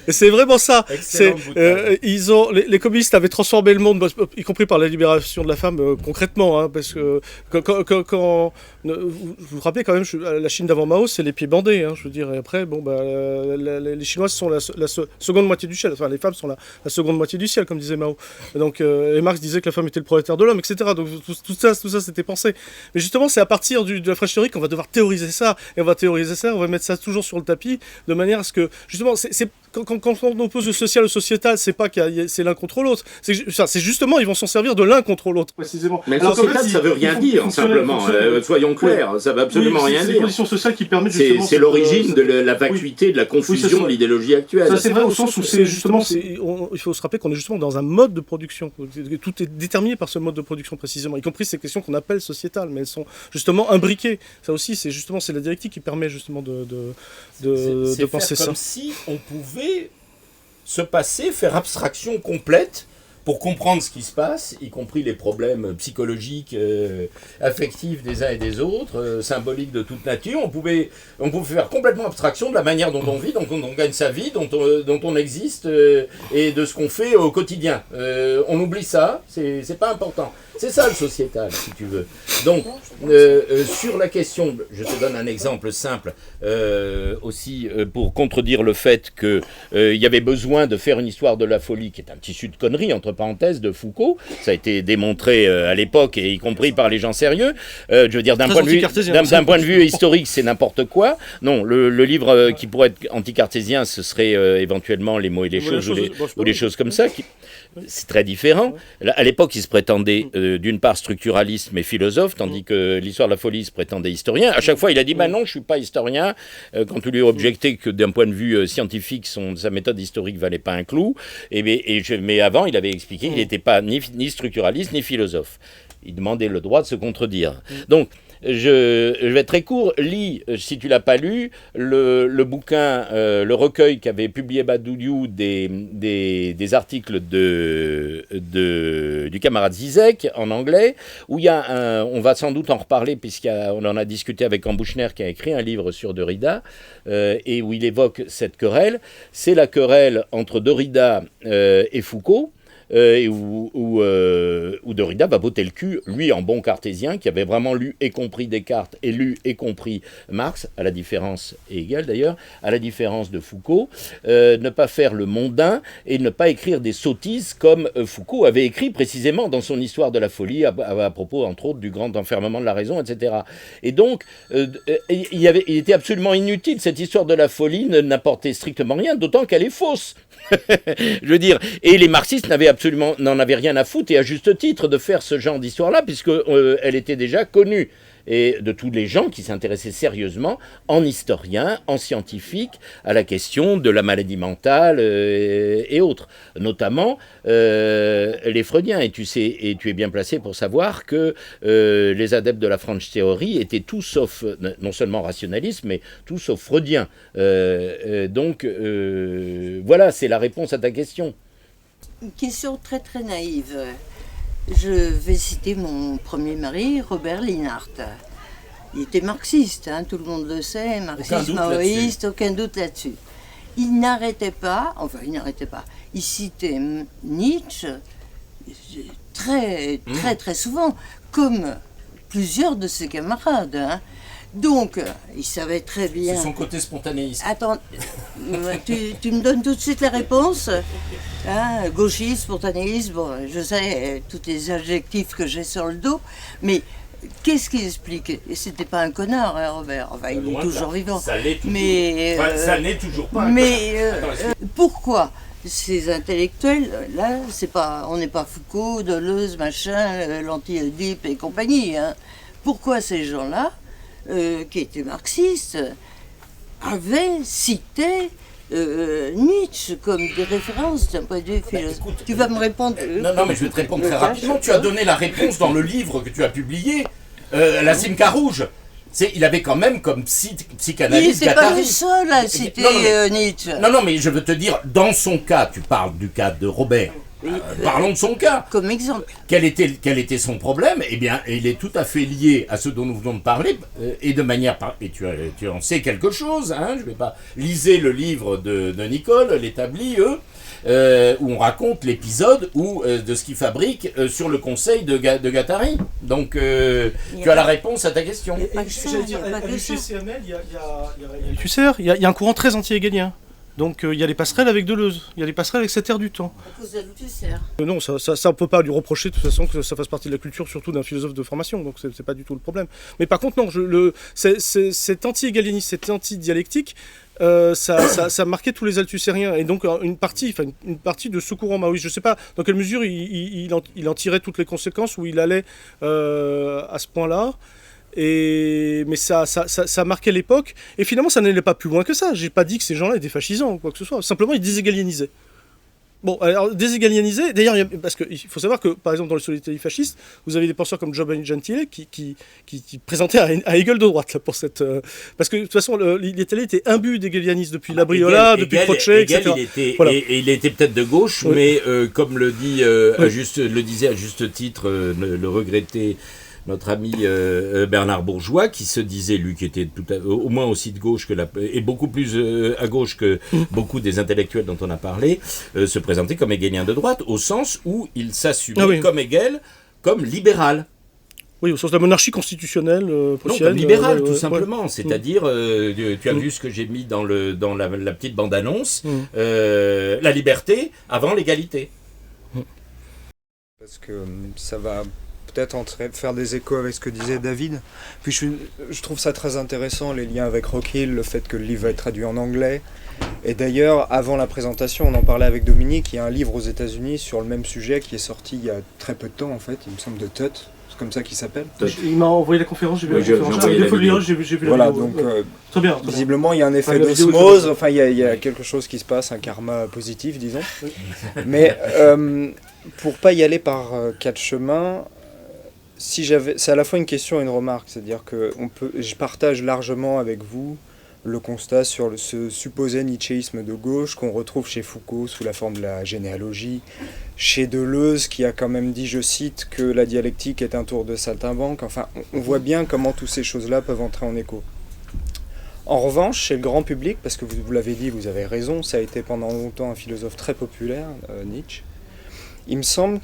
Et c'est vraiment ça. Les communistes avaient transformé le monde, y compris par la libération de la femme, concrètement, parce que quand vous vous rappelez quand même, la Chine d'avant Mao, c'est les pieds bandés, je veux dire. Et après, les Chinois sont la seconde moitié du ciel. Enfin, les femmes sont la seconde moitié du ciel, comme disait Mao. Donc, et Marx disait que la femme était le prolétaire de l'homme, etc. Donc tout ça, c'était pensé. Mais justement, c'est à partir de la French Theory qu'on va devoir théoriser ça. Et on va théoriser ça, on va mettre ça toujours sur le tapis, de manière à ce que, justement, quand on oppose le social au sociétal, c'est pas c'est l'un contre l'autre. C'est justement, ils vont s'en servir de l'un contre l'autre. Précisément.
Mais le sociétal, ça veut rien dire, simplement. Soyons clairs, ça veut absolument rien dire.
C'est une position sociale qui permet justement...
C'est l'origine de la vacuité, de la confusion de l'idéologie actuelle.
Ça, c'est vrai au sens où c'est justement... Il faut se rappeler qu'on est justement dans un mode de production. Tout est déterminé par ce mode de production, précisément. Y compris ces questions qu'on appelle sociétales, mais elles sont justement imbriquées. Ça aussi, c'est la dialectique qui permet justement de penser ça.
C'est comme si on pouvait se passer, faire abstraction complète pour comprendre ce qui se passe, y compris les problèmes psychologiques, affectifs des uns et des autres, symboliques de toute nature. On pouvait faire complètement abstraction de la manière dont on vit, dont on gagne sa vie, dont on existe, et de ce qu'on fait au quotidien. On oublie ça, c'est pas important. C'est ça le sociétal, si tu veux. Donc, sur la question, je te donne un exemple simple, aussi pour contredire le fait qu'il y avait besoin de faire une histoire de la folie, qui est un tissu de conneries, entre parenthèses, de Foucault. Ça a été démontré à l'époque, et y compris par les gens sérieux. Je veux dire, d'un point de vue historique, c'est n'importe quoi. Non, le livre qui pourrait être anticartésien, ce serait éventuellement Les mots et les choses, ou les choses comme ça. C'est très différent. À l'époque, il se prétendait d'une part structuraliste mais philosophe, tandis que l'histoire de la folie se prétendait historien. À chaque fois, il a dit non, je ne suis pas historien. Quand on lui a objecté que d'un point de vue scientifique, sa méthode historique ne valait pas un clou. Mais avant, il avait expliqué qu'il n'était pas ni structuraliste ni philosophe. Il demandait le droit de se contredire. Donc, je vais être très court. Lis, si tu l'as pas lu, le bouquin, le recueil qu'avait publié Badiou des articles du camarade Zizek en anglais, où il y a on va sans doute en reparler puisqu'on en a discuté avec Ambouchner qui a écrit un livre sur Derrida, et où il évoque cette querelle. C'est la querelle entre Derrida et Foucault. Où Derrida va botter le cul, lui en bon cartésien, qui avait vraiment lu et compris Descartes, et lu et compris Marx, à la différence, et égal d'ailleurs, à la différence de Foucault, ne pas faire le mondain et ne pas écrire des sottises comme Foucault avait écrit précisément dans son histoire de la folie, à propos entre autres du grand enfermement de la raison, etc. Et donc, il était absolument inutile, cette histoire de la folie n'apportait strictement rien, d'autant qu'elle est fausse. Je veux dire, et les marxistes n'avaient absolument absolument n'en avait rien à foutre, et à juste titre, de faire ce genre d'histoire-là, puisque elle était déjà connue. Et de tous les gens qui s'intéressaient sérieusement, en historien, en scientifique, à la question de la maladie mentale et autres. Notamment les freudiens. Et tu es bien placé pour savoir que les adeptes de la French Theory étaient tous sauf, non seulement rationalistes, mais tous sauf freudiens. Donc voilà, c'est la réponse à ta question.
Une question très très naïve. Je vais citer mon premier mari, Robert Linhart. Il était marxiste, hein, tout le monde le sait, marxiste, maoïste, aucun doute là-dessus. Il n'arrêtait pas, il citait Nietzsche très souvent, comme plusieurs de ses camarades. Hein. Donc, il savait très bien...
C'est son côté spontanéiste.
Attends, tu me donnes tout de suite la réponse, hein, gauchiste, spontanéiste, bon, je sais, tous les adjectifs que j'ai sur le dos, mais qu'est-ce qu'il explique? Et c'était pas un connard, hein, Robert, enfin, il est toujours vivant.
Ça l'est toujours.
Mais,
ça n'est toujours pas.
Mais pourquoi ces intellectuels, là, on n'est pas Foucault, Deleuze, machin, l'anti-Oedipe et compagnie, hein. Pourquoi ces gens-là qui était marxiste, avait cité Nietzsche comme des références d'un point de vue philosophique. Tu vas me répondre
Non, mais je vais te répondre très rapidement. Tu as donné la réponse dans le livre que tu as publié, La Simca Rouge. Il avait quand même comme psychanalyste...
Il n'était pas le seul à citer Nietzsche.
Non, mais je veux te dire, dans son cas, tu parles du cas de Robert. Parlons de son cas.
Comme exemple.
Quel était son problème? Eh bien, il est tout à fait lié à ce dont nous venons de parler, et de manière... Et tu en sais quelque chose, hein, je ne vais pas... Lisez le livre de Nicole, l'établi, où on raconte l'épisode de ce qu'il fabrique sur le conseil de Guattari. Donc, tu as la réponse à ta question.
Il y a un courant très anti-hegelien. Donc il y a les passerelles avec Deleuze, il y a les passerelles avec cette ère du temps.
À cause de l'Althusser.
Non, ça on peut pas lui reprocher de toute façon que ça fasse partie de la culture, surtout d'un philosophe de formation, donc c'est pas du tout le problème. Mais par contre, non, cet anti-hégalianisme, cette anti-dialectique, ça marquait tous les althussériens, et donc une partie de ce courant maoïste. Je ne sais pas dans quelle mesure il en tirait toutes les conséquences, où il allait à ce point-là. Mais ça marquait l'époque, et finalement ça n'allait pas plus loin que ça. J'ai pas dit que ces gens-là étaient fascisants ou quoi que ce soit, simplement ils déségalianisaient. Bon, alors déségalianiser, d'ailleurs, parce qu'il faut savoir que par exemple dans le Solidité fasciste, vous avez des penseurs comme Giovanni Gentile qui présentaient à Hegel de droite là, pour cette. Parce que de toute façon, l'Italie était imbu d'hégalianisme depuis Labriola, depuis Croce, etc.
Il était peut-être de gauche, mais comme le disait à juste titre le regretté notre ami Bernard Bourgeois, qui se disait, lui, qui était au moins aussi de gauche et beaucoup plus à gauche que beaucoup des intellectuels dont on a parlé, se présentait comme hegelien de droite, au sens où il s'assumait comme Hegel, comme libéral.
Oui, au sens de la monarchie constitutionnelle prussienne.
Non, comme libéral, tout simplement. C'est-à-dire, tu as vu ce que j'ai mis dans la petite bande-annonce, la liberté avant l'égalité.
Parce que ça va peut-être faire des échos avec ce que disait David. Puis je trouve ça très intéressant, les liens avec Rockhill, le fait que le livre va être traduit en anglais. Et d'ailleurs, avant la présentation, on en parlait avec Dominique, il y a un livre aux États-Unis sur le même sujet qui est sorti il y a très peu de temps, en fait, il me semble, de Tutt. C'est comme ça qu'il s'appelle.
Il m'a envoyé la conférence, j'ai vu la conférence. J'ai vu la
voilà,
vidéo.
donc
très bien.
Visiblement, il y a un effet d'osmose, enfin, il y a quelque chose qui se passe, un karma positif, disons. Oui. Mais pour pas y aller par quatre chemins, c'est à la fois une question et une remarque, c'est-à-dire que je partage largement avec vous le constat sur ce supposé nietzschéisme de gauche qu'on retrouve chez Foucault sous la forme de la généalogie, chez Deleuze qui a quand même dit, je cite, que la dialectique est un tour de saltimbanque. Enfin, on voit bien comment toutes ces choses-là peuvent entrer en écho. En revanche, chez le grand public, parce que vous l'avez dit, vous avez raison, ça a été pendant longtemps un philosophe très populaire, Nietzsche, il me semble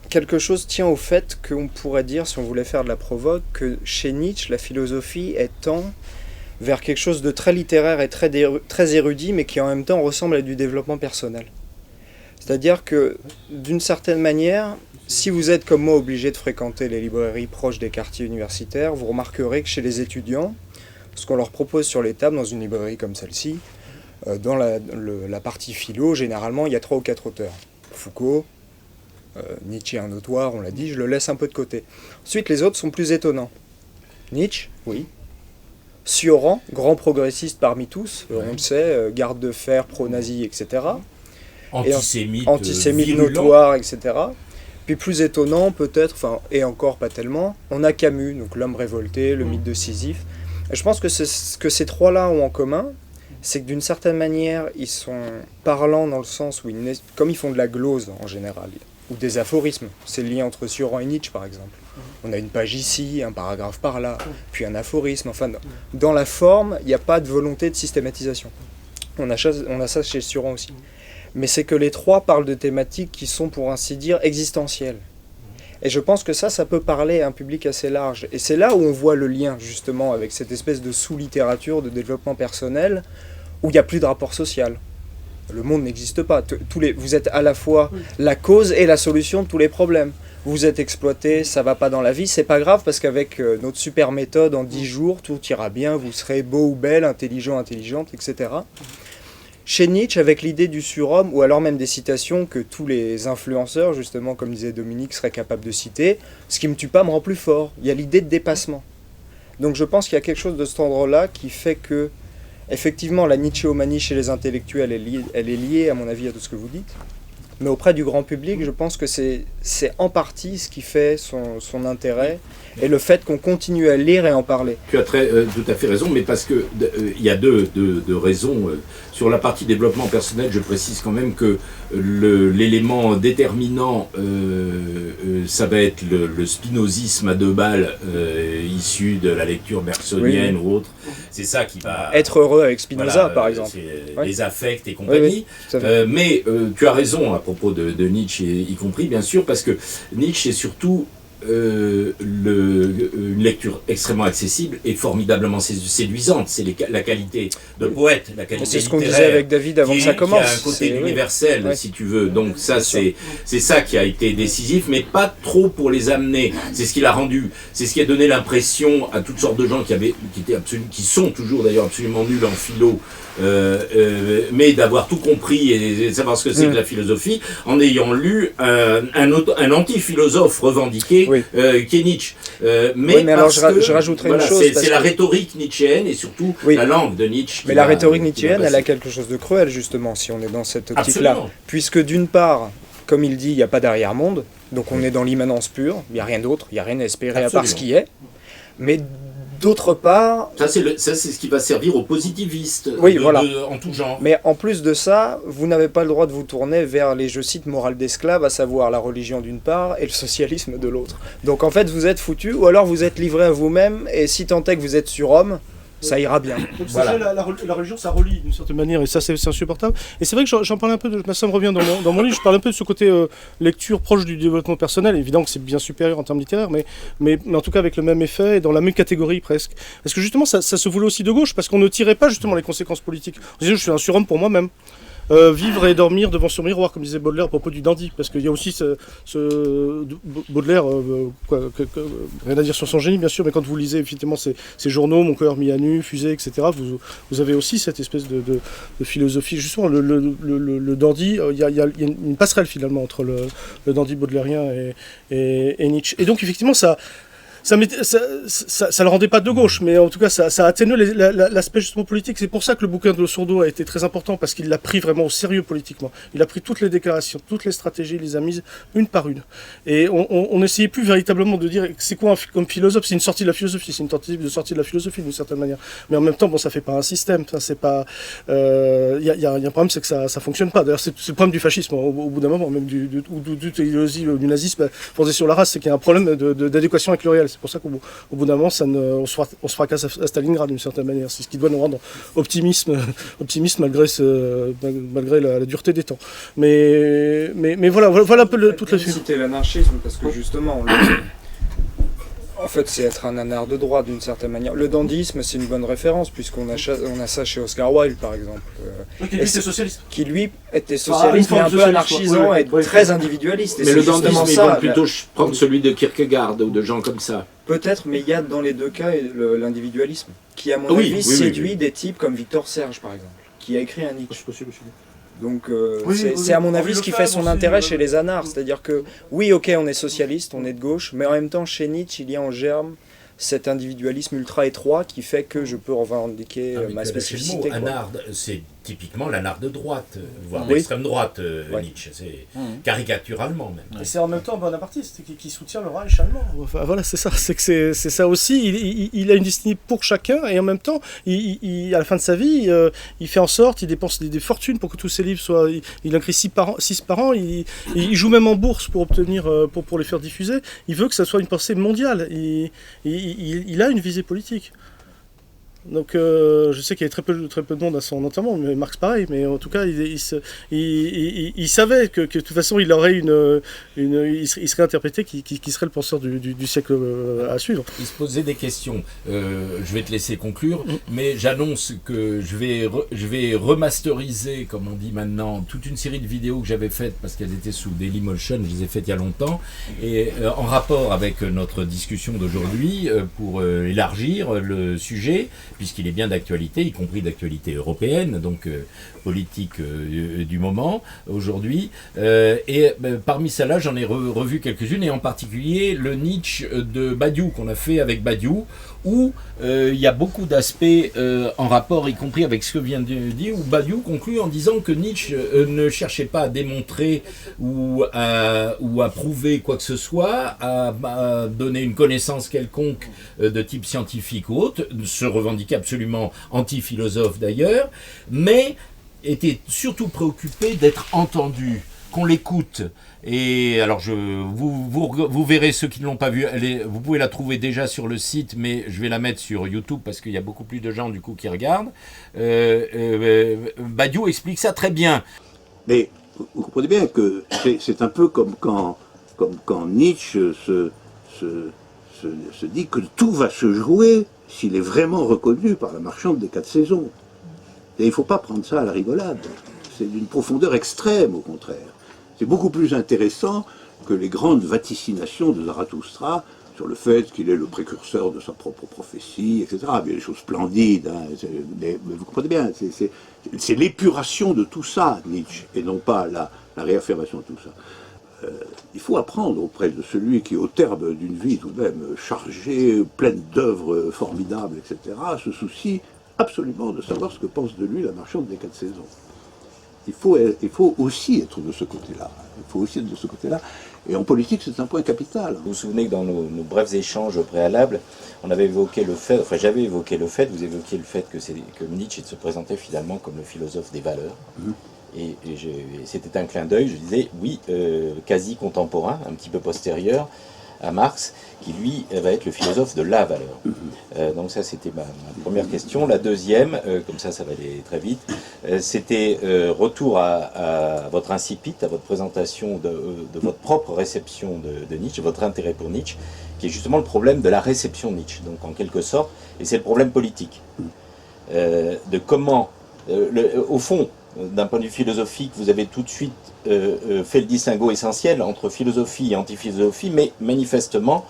quelque chose tient au fait qu'on pourrait dire, si on voulait faire de la provoque, que chez Nietzsche, la philosophie tend vers quelque chose de très littéraire et très érudit, mais qui en même temps ressemble à du développement personnel. C'est-à-dire que, d'une certaine manière, si vous êtes comme moi obligé de fréquenter les librairies proches des quartiers universitaires, vous remarquerez que chez les étudiants, ce qu'on leur propose sur les tables dans une librairie comme celle-ci, dans la partie philo, généralement, il y a 3 ou 4 auteurs. Foucault, Nietzsche un notoire, on l'a dit, je le laisse un peu de côté. Ensuite, les autres sont plus étonnants. Nietzsche, oui. Sioran, grand progressiste parmi tous, on le sait, garde de fer, pro-nazi, etc. Antisémite
virulent.
notoire, etc. Puis plus étonnant peut-être, enfin, et encore pas tellement, on a Camus, donc l'homme révolté, le mythe de Sisyphe. Et je pense que ce que ces trois-là ont en commun, c'est que d'une certaine manière, ils sont parlants dans le sens où, comme ils font de la glose en général, ou des aphorismes, c'est le lien entre Sioran et Nietzsche par exemple. On a une page ici, un paragraphe par là, puis un aphorisme, enfin, dans la forme, il n'y a pas de volonté de systématisation. On a ça chez Sioran aussi. Mais c'est que les trois parlent de thématiques qui sont, pour ainsi dire, existentielles. Et je pense que ça peut parler à un public assez large. Et c'est là où on voit le lien, justement, avec cette espèce de sous-littérature de développement personnel, où il n'y a plus de rapport social. Le monde n'existe pas. Vous êtes à la fois la cause et la solution de tous les problèmes. Vous êtes exploité, ça va pas dans la vie, c'est pas grave, parce qu'avec notre super méthode, en 10 jours, tout ira bien, vous serez beau ou belle, intelligent, intelligente, etc. Chez Nietzsche, avec l'idée du surhomme, ou alors même des citations que tous les influenceurs, justement, comme disait Dominique, seraient capables de citer, ce qui me tue pas me rend plus fort. Il y a l'idée de dépassement. Donc je pense qu'il y a quelque chose de cet ordre-là qui fait que, effectivement, la Nietzschéomanie chez les intellectuels, elle est liée, à mon avis, à tout ce que vous dites. Mais auprès du grand public, je pense que c'est en partie ce qui fait son intérêt, et le fait qu'on continue à lire et en parler.
Tu as tout à fait raison, mais parce que il y a deux raisons. Sur la partie développement personnel, je précise quand même que l'élément déterminant, ça va être le spinozisme à deux balles, issu de la lecture bergsonienne ou autre. C'est ça qui va...
Être heureux avec Spinoza, par exemple.
Les affects et compagnie. Mais tu as raison à propos de Nietzsche, y compris, bien sûr, parce que Nietzsche est surtout une lecture extrêmement accessible et formidablement séduisante. C'est la qualité de poète, la qualité
c'est ce qu'on disait avec David avant que ça commence.
Qui a un côté universel, si tu veux. Donc ça, c'est ça qui a été décisif, mais pas trop pour les amener. C'est ce qui l'a rendu. C'est ce qui a donné l'impression à toutes sortes de gens qui sont toujours d'ailleurs absolument nuls en philo, mais d'avoir tout compris et de savoir ce que c'est que la philosophie, en ayant lu un anti-philosophe revendiqué, qui est Nietzsche.
Mais alors je rajouterai une chose.
C'est la rhétorique nietzschéenne et surtout la langue de Nietzsche.
Mais la rhétorique nietzschéenne, elle a quelque chose de cruel, justement, si on est dans cette optique-là. Puisque d'une part, comme il dit, il n'y a pas d'arrière-monde, donc on est dans l'immanence pure, il n'y a rien d'autre, il n'y a rien à espérer à part ce qui est. Mais d'autre part...
Ça, c'est ce qui va servir aux positivistes, en tout genre.
Mais en plus de ça, vous n'avez pas le droit de vous tourner vers les, je cite, morales d'esclaves, à savoir la religion d'une part et le socialisme de l'autre. Donc en fait, vous êtes foutu, ou alors vous êtes livré à vous-même, et si tant est que vous êtes surhomme, ça ira bien.
Donc la religion, ça relie d'une certaine manière, et ça c'est insupportable. Et c'est vrai que j'en parle un peu, ça me revient dans mon livre, je parle un peu de ce côté lecture proche du développement personnel. Évidemment que c'est bien supérieur en termes littéraires, mais en tout cas avec le même effet et dans la même catégorie presque. Parce que justement ça se voulait aussi de gauche, parce qu'on ne tirait pas justement les conséquences politiques. On disait je suis un surhomme pour moi-même. Vivre et dormir devant son miroir, comme disait Baudelaire à propos du dandy, parce qu'il y a aussi Baudelaire, rien à dire sur son génie bien sûr, mais quand vous lisez effectivement ces journaux, Mon cœur mis à nu, Fusée, etc., vous avez aussi cette espèce de philosophie, justement le dandy, il y a une passerelle finalement entre le dandy baudelairien et Nietzsche. Et donc effectivement ça le rendait pas de gauche, mais en tout cas ça atténue l'aspect justement politique. C'est pour ça que le bouquin de Sourdo a été très important, parce qu'il l'a pris vraiment au sérieux politiquement. Il a pris toutes les déclarations, toutes les stratégies, il les a mises une par une. Et on n'essayait plus véritablement de dire c'est quoi comme philosophe. C'est une sortie de la philosophie, c'est une tentative de sortie de la philosophie d'une certaine manière. Mais en même temps, ça fait pas un système, ça c'est pas. Il y a un problème, c'est que ça fonctionne pas. D'ailleurs, c'est le problème du fascisme au bout d'un moment, même du nazisme fondé sur la race, c'est qu'il y a un problème d'adéquation avec le réel. C'est pour ça qu'au bout d'un moment, on se fracasse à Stalingrad d'une certaine manière. C'est ce qui doit nous rendre optimistes malgré la dureté des temps. Mais voilà un peu toute la suite.
Citer l'anarchisme, parce que justement, en fait, c'est être un anard de droite d'une certaine manière. Le dandisme, c'est une bonne référence, puisqu'on a ça chez Oscar Wilde, par exemple.
Qui lui était socialiste.
Qui lui était socialiste, mais un peu anarchisant et très individualiste.
Mais le dandisme, il va plutôt prendre celui de Kierkegaard ou de gens comme ça.
Peut-être, mais il y a dans les deux cas l'individualisme, qui à mon avis séduit des types comme Victor Serge, par exemple, qui a écrit un Nietzsche. Donc
Oui,
c'est à mon
oui,
avis
oui,
ce qui
le
fait
faire
son
aussi,
intérêt
ouais.
chez les anards. C'est-à-dire que oui, ok, on est socialiste, on est de gauche, mais en même temps chez Nietzsche, il y a en germe cet individualisme ultra étroit qui fait que je peux revendiquer ma spécificité. quoi.
Anard, c'est typiquement l'anard de droite, voire
Oui.
d'extrême droite,
Ouais.
Nietzsche. C'est caricaturalement même.
Et c'est en même temps un bonapartiste qui soutient le Reich allemand. Enfin, voilà, c'est ça. C'est ça aussi. Il a une destinée pour chacun et en même temps, à la fin de sa vie, il fait en sorte, il dépense des fortunes pour que tous ses livres soient. Il en écrit 6 par an. Il joue même en bourse pour obtenir, pour les faire diffuser. Il veut que ça soit une pensée mondiale. Il a une visée politique. Donc je sais qu'il y avait très peu de monde à son enterrement, mais Marx pareil, mais en tout cas il savait que de toute façon il aurait il serait interprété qui serait le penseur du siècle à suivre.
Il se posait des questions. Je vais te laisser conclure, mais j'annonce que je vais remasteriser, comme on dit maintenant, toute une série de vidéos que j'avais faites parce qu'elles étaient sous Dailymotion, je les ai faites il y a longtemps, et en rapport avec notre discussion d'aujourd'hui, pour élargir le sujet, puisqu'il est bien d'actualité, y compris d'actualité européenne, donc politique du moment, aujourd'hui. Parmi celles-là, j'en ai revu quelques-unes, et en particulier le Nietzsche de Badiou, qu'on a fait avec Badiou, où il y a beaucoup d'aspects en rapport, y compris avec ce que vient de dire, où Badiou conclut en disant que Nietzsche ne cherchait pas à démontrer ou à prouver quoi que ce soit, à donner une connaissance quelconque de type scientifique ou autre, se revendiquait absolument anti-philosophe d'ailleurs, mais était surtout préoccupé d'être entendu, qu'on l'écoute. Et alors, vous verrez, ceux qui ne l'ont pas vu, vous pouvez la trouver déjà sur le site, mais je vais la mettre sur YouTube parce qu'il y a beaucoup plus de gens du coup qui regardent. Badiou explique ça très bien.
Mais vous comprenez bien que c'est un peu comme quand Nietzsche se dit que tout va se jouer s'il est vraiment reconnu par la marchande des 4 saisons. Et il ne faut pas prendre ça à la rigolade. C'est d'une profondeur extrême, au contraire. C'est beaucoup plus intéressant que les grandes vaticinations de Zarathustra sur le fait qu'il est le précurseur de sa propre prophétie, etc. Il y a des choses splendides, hein, mais vous comprenez bien, c'est l'épuration de tout ça, Nietzsche, et non pas la réaffirmation de tout ça. Il faut apprendre auprès de celui qui, au terme d'une vie tout de même chargée, pleine d'œuvres formidables, etc., se soucie absolument de savoir ce que pense de lui la marchande des 4 saisons. Il faut aussi être de ce côté-là. Et en politique, c'est un point capital.
Vous vous souvenez que dans nos brefs échanges préalables, on avait évoqué le fait, enfin j'avais évoqué le fait, vous évoquiez le fait que Nietzsche se présentait finalement comme le philosophe des valeurs. Et c'était un clin d'œil, je disais, oui, quasi contemporain, un petit peu postérieur à Marx, qui lui va être le philosophe de la valeur. Donc ça c'était ma première question. La deuxième, comme ça va aller très vite, c'était retour à votre incipit, à votre présentation de votre propre réception de Nietzsche, votre intérêt pour Nietzsche, qui est justement le problème de la réception de Nietzsche, donc en quelque sorte, et c'est le problème politique. De comment, au fond, d'un point de vue philosophique, vous avez tout de suite fait le distinguo essentiel entre philosophie et antiphilosophie, mais manifestement,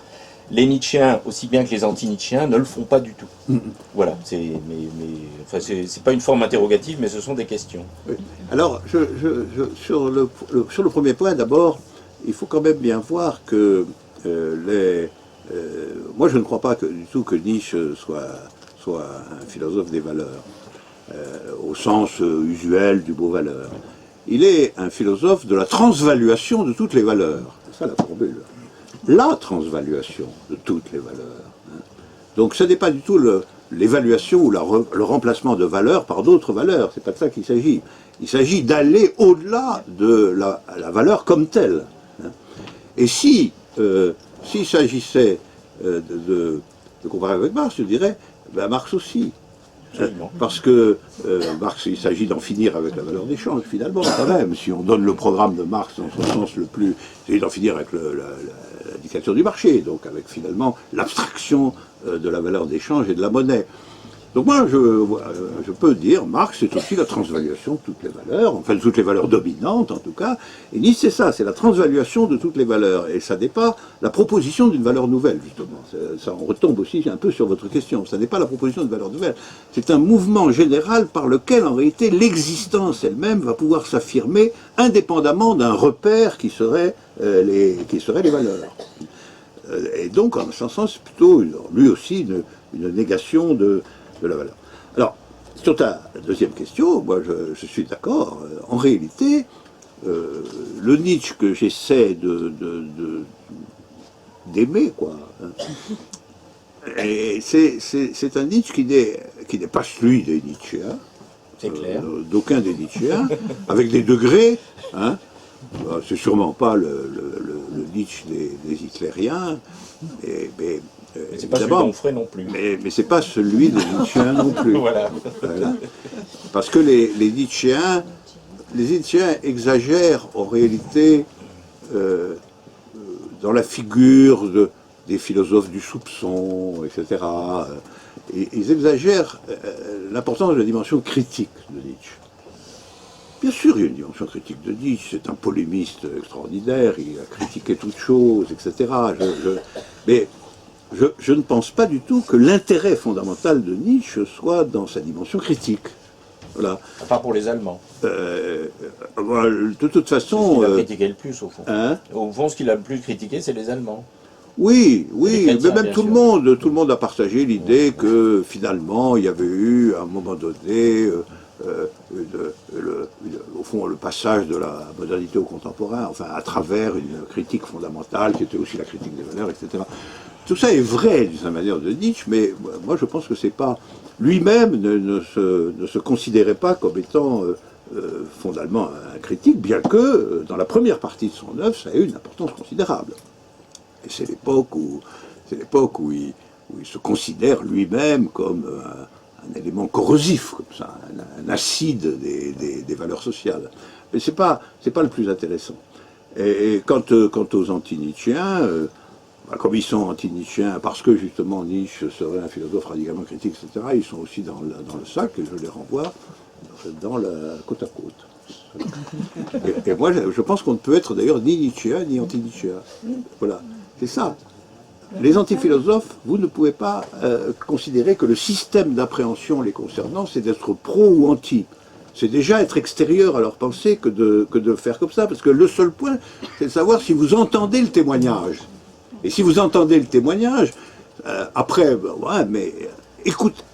les Nietzschéens, aussi bien que les anti-Nietzschéens, ne le font pas du tout. Voilà, c'est pas une forme interrogative, mais ce sont des questions.
Oui. Alors, sur le premier point, d'abord, il faut quand même bien voir que moi, je ne crois pas du tout que Nietzsche soit un philosophe des valeurs. Au sens usuel du mot valeur. Il est un philosophe de la transvaluation de toutes les valeurs. C'est ça la formule. La transvaluation de toutes les valeurs. Donc ce n'est pas du tout l'évaluation ou le remplacement de valeurs par d'autres valeurs. C'est pas de ça qu'il s'agit. Il s'agit d'aller au-delà de la valeur comme telle. Et s'il s'agissait de comparer avec Marx, je dirais, Marx aussi. Parce que Marx, il s'agit d'en finir avec la valeur d'échange, finalement, quand même. Si on donne le programme de Marx dans son sens le plus... Il s'agit d'en finir avec la dictature du marché, donc avec finalement l'abstraction de la valeur d'échange et de la monnaie. Donc moi, je peux dire, Marx, c'est aussi la transvaluation de toutes les valeurs, enfin de toutes les valeurs dominantes en tout cas, et Nietzsche c'est ça, c'est la transvaluation de toutes les valeurs, et ça n'est pas la proposition d'une valeur nouvelle, justement. Ça, on retombe aussi un peu sur votre question, ça n'est pas la proposition d'une valeur nouvelle, c'est un mouvement général par lequel en réalité l'existence elle-même va pouvoir s'affirmer indépendamment d'un repère qui serait les valeurs. Et donc, en ce sens, c'est plutôt, lui aussi, une négation de la valeur. Alors, sur ta deuxième question, moi je suis d'accord. En réalité, le Nietzsche que j'essaie d'aimer, quoi, et c'est un Nietzsche qui n'est pas celui des Nietzschéens,
C'est clair.
d'aucun des Nietzschéens, avec des degrés, hein. C'est sûrement pas le Nietzsche des hitlériens, mais
c'est pas celui d'Onfray non plus.
Mais c'est pas celui des Nietzschéens non plus.
Voilà.
Parce que les Nietzschéens exagèrent en réalité dans la figure des philosophes du soupçon, etc. Et ils exagèrent l'importance de la dimension critique de Nietzsche. Bien sûr, il y a une dimension critique de Nietzsche, c'est un polémiste extraordinaire, il a critiqué toutes choses, etc. Mais je ne pense pas du tout que l'intérêt fondamental de Nietzsche soit dans sa dimension critique. Voilà.
À part pour les Allemands.
De toute façon...
Ce qu'il a critiqué le plus, au fond.
Hein,
Au fond, ce qu'il a le plus critiqué, c'est les Allemands.
oui,
chrétiens,
mais même
bien
tout le monde a partagé l'idée que finalement il y avait eu à un moment donné, au fond, le passage de la modernité au contemporain, enfin à travers une critique fondamentale qui était aussi la critique des valeurs, etc. Tout ça est vrai d'une certaine manière de Nietzsche, mais moi je pense que c'est pas lui-même ne se considérait pas comme étant fondamentalement un critique, bien que dans la première partie de son œuvre, ça a eu une importance considérable. Et c'est l'époque où il se considère lui-même comme un élément corrosif, comme ça, un acide des valeurs sociales. Mais c'est pas le plus intéressant. Et quant aux anti-Nietzschéens, comme ils sont anti-Nietzschéens, parce que justement Nietzsche serait un philosophe radicalement critique, etc., ils sont aussi dans le sac, et je les renvoie dans la côte à côte. Et moi, je pense qu'on ne peut être d'ailleurs ni Nietzschéen ni anti-Nietzschéen. Voilà, c'est ça. Les antiphilosophes, vous ne pouvez pas considérer que le système d'appréhension les concernant, c'est d'être pro ou anti. C'est déjà être extérieur à leur pensée que de faire comme ça, parce que le seul point, c'est de savoir si vous entendez le témoignage. Et si vous entendez le témoignage, après, ouais, mais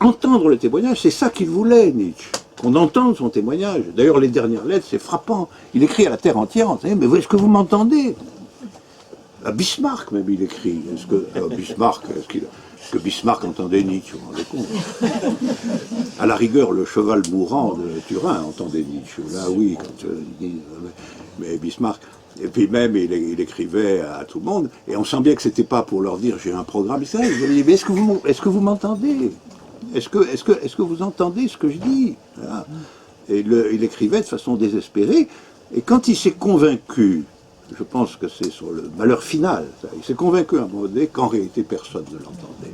entendre le témoignage, c'est ça qu'il voulait, Nietzsche. Qu'on entende son témoignage. D'ailleurs, les dernières lettres, c'est frappant. Il écrit à la terre entière en disant, mais est-ce que vous m'entendez ? À Bismarck, même, il écrit. Est-ce que Bismarck entendait Nietzsche, vous vous rendez compte ? À la rigueur, le cheval mourant de Turin entendait Nietzsche. Là, oui, quand il dit, mais Bismarck. Et puis même, il écrivait à tout le monde, et on sent bien que c'était pas pour leur dire j'ai un programme. Ça, il dit, mais est-ce que vous m'entendez ? Est-ce que vous entendez ce que je dis ? Voilà. Et il écrivait de façon désespérée, et quand il s'est convaincu, je pense que c'est sur le malheur final, ça, il s'est convaincu à un moment donné qu'en réalité personne ne l'entendait.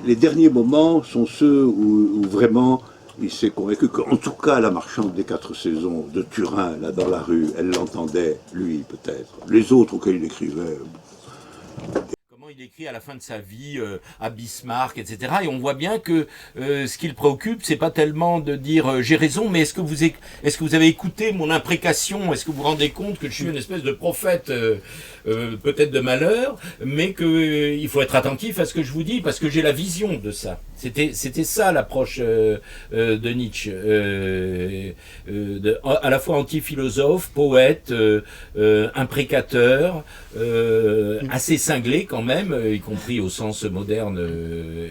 Les derniers moments sont ceux où vraiment il s'est convaincu qu'en tout cas la marchande des 4 saisons de Turin, là dans la rue, elle l'entendait, lui peut-être. Les autres auxquels il écrivait...
Il écrit à la fin de sa vie à Bismarck, etc. Et on voit bien que ce qui le préoccupe, c'est pas tellement de dire j'ai raison, mais est-ce que vous avez écouté mon imprécation ? Est-ce que vous vous rendez compte que je suis une espèce de prophète, peut-être de malheur, mais qu'il faut être attentif à ce que je vous dis parce que j'ai la vision de ça. C'était ça l'approche de Nietzsche, à la fois anti-philosophe, poète, imprécateur, assez cinglé quand même, y compris au sens moderne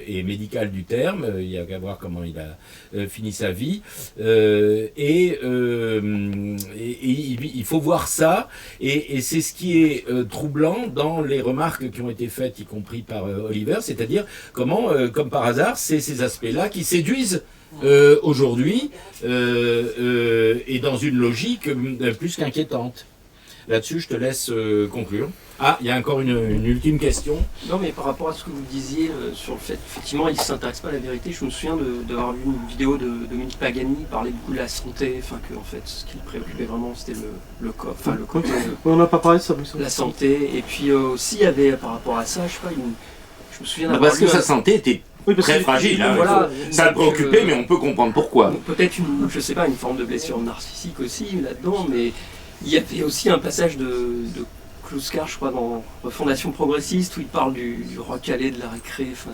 et médical du terme. Il y a qu'à voir comment il a fini sa vie. Et il faut voir ça, et c'est ce qui est troublant dans les remarques qui ont été faites, y compris par Oliver, c'est-à-dire comment, comme par hasard, c'est ces aspects-là qui séduisent aujourd'hui et dans une logique plus qu'inquiétante. Là-dessus, je te laisse conclure. Ah, il y a encore une ultime question.
Non, mais par rapport à ce que vous disiez sur le fait qu'effectivement, il ne s'intéresse pas à la vérité, je me souviens d'avoir vu une vidéo de Dominique Pagani parler beaucoup de la santé, enfin que en fait, ce qui le préoccupait vraiment, c'était le corps, enfin le corps,
On n'a pas parlé de ça,
la santé, et puis aussi, il y avait par rapport à ça, je sais pas, je me souviens d'avoir
Parce que sa santé était très fragile. Hein,
voilà,
ça le préoccupait, mais on peut comprendre pourquoi.
Peut-être je sais pas, une forme de blessure narcissique aussi là-dedans, mais il y avait aussi un passage de Kluskar, je crois, dans Fondation Progressiste, où il parle du recalé, de la récré, enfin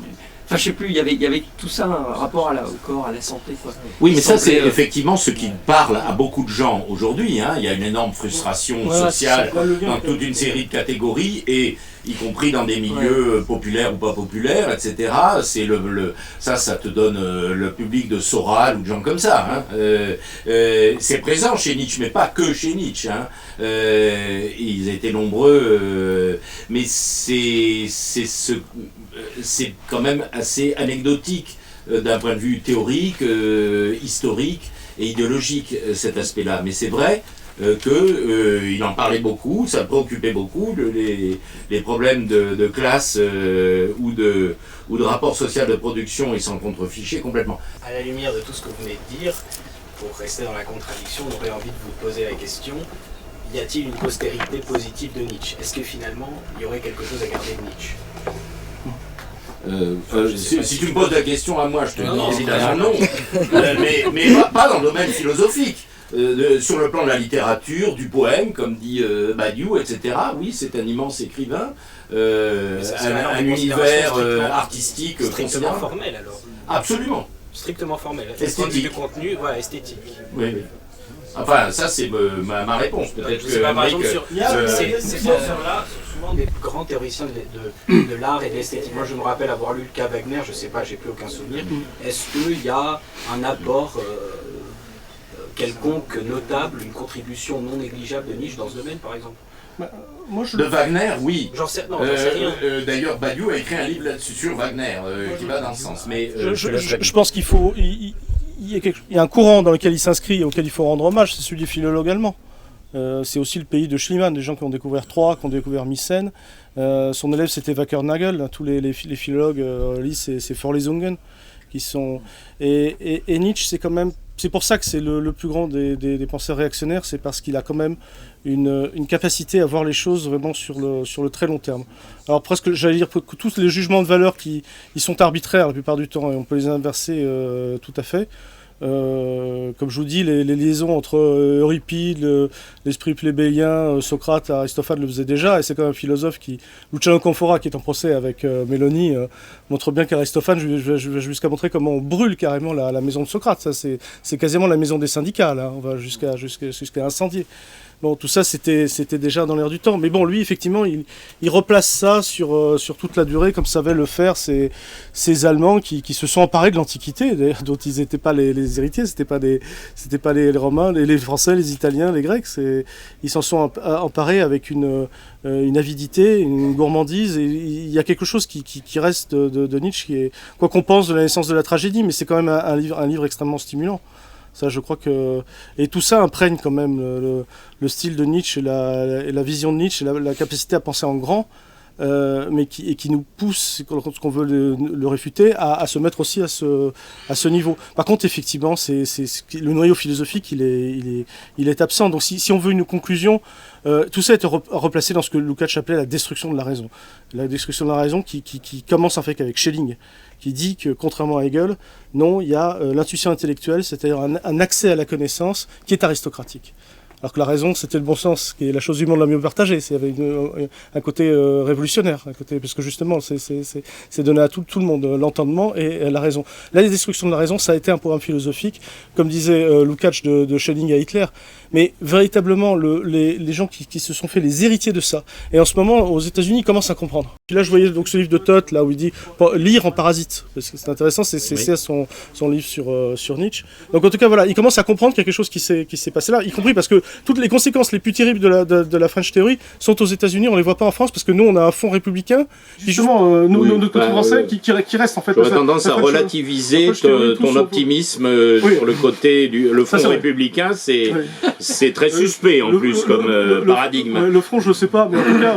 je sais plus, il y avait tout ça, un rapport au corps, à la santé, quoi.
Oui, mais ça c'est effectivement ce qui parle à beaucoup de gens aujourd'hui, hein. Il y a une énorme frustration sociale dans toute une série de catégories, et y compris dans des milieux populaires ou pas populaires, etc. C'est ça te donne le public de Soral ou de gens comme ça, hein. C'est présent chez Nietzsche, mais pas que chez Nietzsche, hein. Ils étaient nombreux, mais c'est quand même assez anecdotique d'un point de vue théorique, historique et idéologique, cet aspect-là. Mais c'est vrai qu'il en parlait beaucoup, ça le préoccupait beaucoup, les problèmes de classe ou de rapport social de production, ils s'en contrefichaient complètement.
À la lumière de tout ce que vous venez de dire, pour rester dans la contradiction, on aurait envie de vous poser la question, y a-t-il une postérité positive de Nietzsche? Est-ce que finalement, il y aurait quelque chose à garder de Nietzsche?
Si tu me poses la question à moi, je te dis évidemment non, mais pas dans le domaine philosophique. Sur le plan de la littérature, du poème, comme dit Badiou, etc. Oui, c'est un immense écrivain, un univers artistique
strictement formel alors.
Absolument.
Strictement formel.
Esthétique.
Du contenu, voilà, esthétique.
Oui. Enfin, ça c'est ma réponse. Peut-être que
par exemple, ces auteurs-là sont souvent des grands théoriciens de l'art et de l'esthétique. Moi, je me rappelle avoir lu le cas Wagner, je sais pas, j'ai plus aucun souvenir. Est-ce qu'il y a un apport quelconque, notable, une contribution non négligeable de Nietzsche dans ce domaine, par exemple?
De Wagner, oui.
J'en sais rien.
D'ailleurs, Badiou a écrit un livre là-dessus sur Wagner qui va dans ce sens. Mais
je pense qu'il faut... Il y a un courant dans lequel il s'inscrit et auquel il faut rendre hommage, c'est celui des philologues allemands. C'est aussi le pays de Schliemann, des gens qui ont découvert Troyes, qui ont découvert Mycène. Son élève c'était Wackernagel, tous les philologues lisent c'est Vorlesungen qui sont... Et Nietzsche, c'est quand même... C'est pour ça que c'est le plus grand des penseurs réactionnaires, c'est parce qu'il a quand même une capacité à voir les choses vraiment sur le très long terme. Alors presque, j'allais dire que tous les jugements de valeur ils sont arbitraires la plupart du temps, et on peut les inverser tout à fait. Comme je vous dis, les liaisons entre Euripide, l'esprit plébéien, Socrate, Aristophane le faisaient déjà, et c'est quand même un philosophe qui... Luciano Canfora, qui est en procès avec Mélanie, montre bien qu'Aristophane, je vais jusqu'à montrer comment on brûle carrément la maison de Socrate. Ça, c'est quasiment la maison des syndicats, là. On va jusqu'à incendier. Bon, tout ça, c'était déjà dans l'air du temps. Mais bon, lui, effectivement, il replace ça sur toute la durée, comme savaient le faire ces Allemands qui se sont emparés de l'Antiquité, d'ailleurs, dont ils n'étaient pas les héritiers, c'était pas les Romains, les Français, les Italiens, les Grecs. Ils s'en sont emparés avec une avidité, une gourmandise. Et il y a quelque chose qui reste de Nietzsche, qui est, quoi qu'on pense de la naissance de la tragédie, mais c'est quand même un livre extrêmement stimulant. Ça, je crois que... Et tout ça imprègne quand même le style de Nietzsche et la vision de Nietzsche, et la capacité à penser en grand, mais qui nous pousse, quand on veut le réfuter, à se mettre aussi à ce niveau. Par contre, effectivement, le noyau philosophique, il est absent. Donc si on veut une conclusion, tout ça est replacé dans ce que Lukács appelait la destruction de la raison. La destruction de la raison qui commence en fait avec Schelling, qui dit que, contrairement à Hegel, non, il y a l'intuition intellectuelle, c'est-à-dire un accès à la connaissance qui est aristocratique. Alors que la raison, c'était le bon sens, qui est la chose du monde la mieux partagée. Il y avait un côté révolutionnaire, parce que justement, c'est donné à tout le monde l'entendement et la raison. La destruction de la raison, ça a été un programme philosophique, comme disait Lukács de Schelling à Hitler. Mais véritablement, les gens qui se sont fait les héritiers de ça, et en ce moment, aux États-Unis, ils commencent à comprendre. Puis là, je voyais donc ce livre de Todt, là où il dit lire en parasite, parce que c'est intéressant, c'est son livre sur Nietzsche. Donc en tout cas, voilà, il commence à comprendre qu'il y a quelque chose qui s'est passé là, y compris parce que toutes les conséquences les plus terribles de la French Theory sont aux États-Unis. On les voit pas en France parce que nous, on a un fonds républicain qui justement, notre côté français, qui reste en fait.
J'aurais tendance à relativiser ton optimisme sur le côté le front républicain. C'est très suspect en plus comme paradigme.
Le front, je sais pas, mais en tout cas,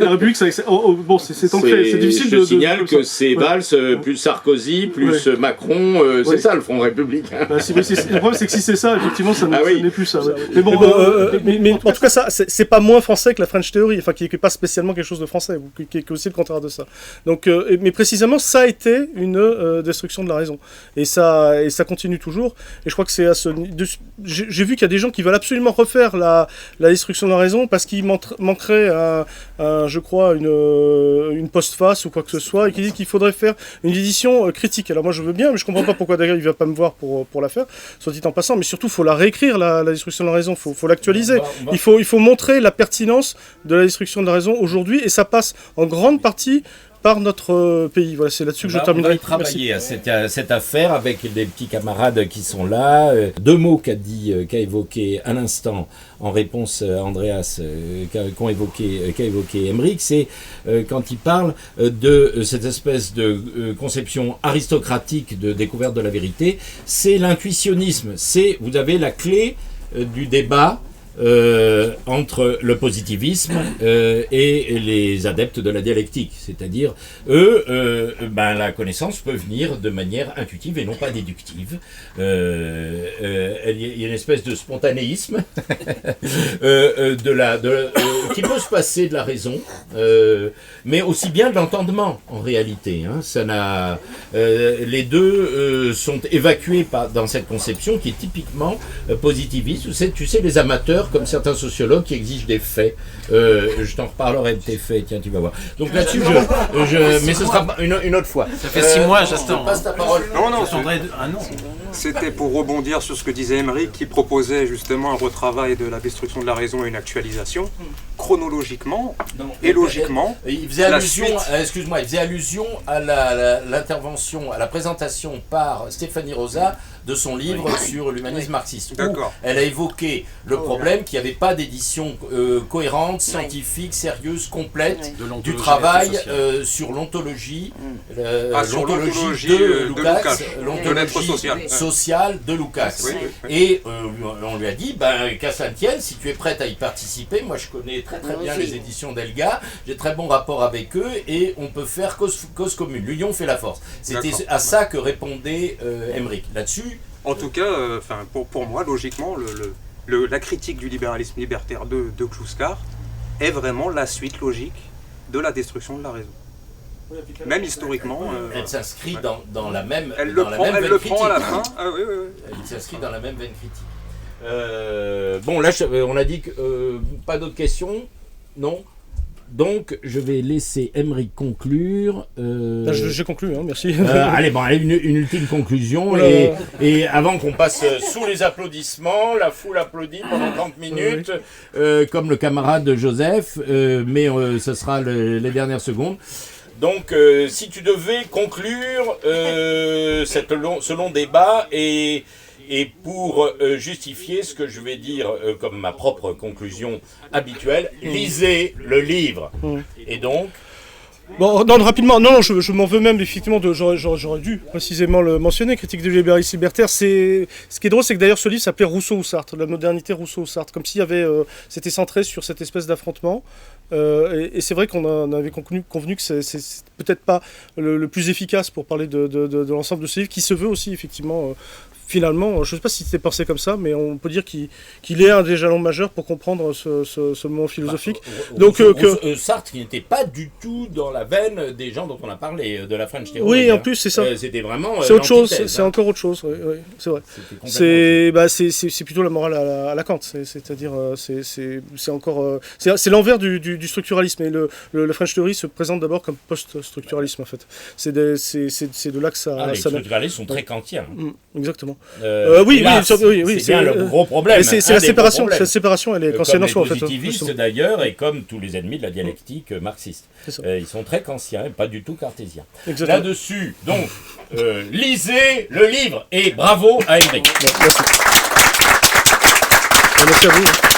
la République, c'est ancré. C'est difficile
de. Je signale que c'est Valls plus Sarkozy plus Macron. C'est ça le front républicain.
Le problème, c'est que si c'est ça, effectivement, ça n'est plus ça. Mais bon, mais en tout cas, ça, c'est pas moins français que la French Theory, enfin, qui n'est pas spécialement quelque chose de français, qui est aussi le contraire de ça. Donc, mais précisément, ça a été une destruction de la raison. Et ça continue toujours. Et je crois que c'est à j'ai vu qu'il y a des gens qui veulent absolument refaire la destruction de la raison parce qu'il manquerait, je crois, une postface ou quoi que ce soit, et qui dit qu'il faudrait faire une édition critique. Alors moi, je veux bien, mais je comprends pas pourquoi d'ailleurs il va pas me voir pour la faire, soit dit en passant, mais surtout, il faut la réécrire, la destruction de la raison, il faut l'actualiser. Il faut montrer la pertinence de la destruction de la raison aujourd'hui, et ça passe en grande partie par notre pays. Voilà, c'est là-dessus que je terminerai.
On va y travailler à cette affaire avec des petits camarades qui sont là. Deux mots qu'a évoqué à l'instant en réponse à Andreas, qu'a évoqué Aymeric, c'est quand il parle de cette espèce de conception aristocratique de découverte de la vérité, c'est l'intuitionnisme. Vous avez la clé du débat entre le positivisme et les adeptes de la dialectique. C'est-à-dire, eux, la connaissance peut venir de manière intuitive et non pas déductive. Il y a une espèce de spontanéisme qui peut se passer de la raison, mais aussi bien de l'entendement, en réalité. Les deux sont évacués dans cette conception qui est typiquement positiviste. Tu sais, les amateurs, comme certains sociologues qui exigent des faits. Je t'en reparlerai de tes faits, tiens, tu vas voir. Donc là-dessus, mais ce sera une autre fois.
Ça fait 6 mois, Justin.
Je passe ta parole.
Non,
c'était pour rebondir sur ce que disait Aymeric, qui proposait justement un retravail de la destruction de la raison et une actualisation. Chronologiquement et logiquement,
il faisait allusion à l'intervention, à la présentation par Stéphanie Rosa de son livre sur l'humanisme marxiste. Elle a évoqué le problème qu'il n'y avait pas d'édition cohérente, scientifique, sérieuse, complète du travail sur l'ontologie, de Lukács, l'ontologie sociale de Lukács. Et on lui a dit, qu'à ça ne tienne, si tu es prête à y participer, moi je connais très bien les éditions d'Elga, j'ai très bon rapport avec eux et on peut faire cause commune. L'union fait la force. C'était à ça que répondait Aymeric. Là-dessus.
En tout cas, pour moi, logiquement, la critique du libéralisme libertaire de Kluskar est vraiment la suite logique de la destruction de la raison. Même historiquement.
Elle s'inscrit dans la même
veine critique. Elle le prend à la fin.
Elle s'inscrit dans la même veine critique. Là, on a dit que pas d'autres questions, non. Donc, je vais laisser Aymeric conclure.
J'ai conclu, merci.
Allez, une ultime conclusion. Et avant qu'on passe sous les applaudissements, la foule applaudit pendant 30 minutes, comme le camarade Joseph, mais ce sera les dernières secondes. Donc, si tu devais conclure ce long débat et pour justifier ce que je vais dire comme ma propre conclusion habituelle, lisez le livre. Et donc...
Bon, non, rapidement, non, je m'en veux même, effectivement, j'aurais dû précisément le mentionner, Critique du libéralisme libertaire. Ce qui est drôle, c'est que d'ailleurs ce livre s'appelait Rousseau ou Sartre, la modernité Rousseau ou Sartre, comme s'il y avait, c'était centré sur cette espèce d'affrontement. Et c'est vrai qu'on en avait convenu que c'est peut-être pas le plus efficace pour parler de l'ensemble de ce livre, qui se veut aussi, effectivement... Finalement, je ne sais pas si c'était pensé comme ça, mais on peut dire qu'il est un des jalons majeurs pour comprendre ce moment philosophique.
Sartre, qui n'était pas du tout dans la veine des gens dont on a parlé, de la French Theory.
Oui, en plus, c'est ça.
C'était vraiment.
C'est autre chose, c'est encore autre chose, oui, c'est vrai. C'est plutôt la morale à la Kant, c'est-à-dire, c'est encore. C'est l'envers du structuralisme, et le French Theory se présente d'abord comme post-structuralisme, en fait. C'est de là que ça.
Les structuralistes sont très kantiens.
Exactement.
Oui, c'est bien le gros problème.
C'est la séparation. Cette séparation, elle est kantienne en soi, en fait.
Les positivistes, d'ailleurs, et comme tous les ennemis de la dialectique marxiste. Ils sont très kantiens, pas du tout cartésiens. Là-dessus, donc, lisez le livre et bravo à Aymeric.
Merci à vous.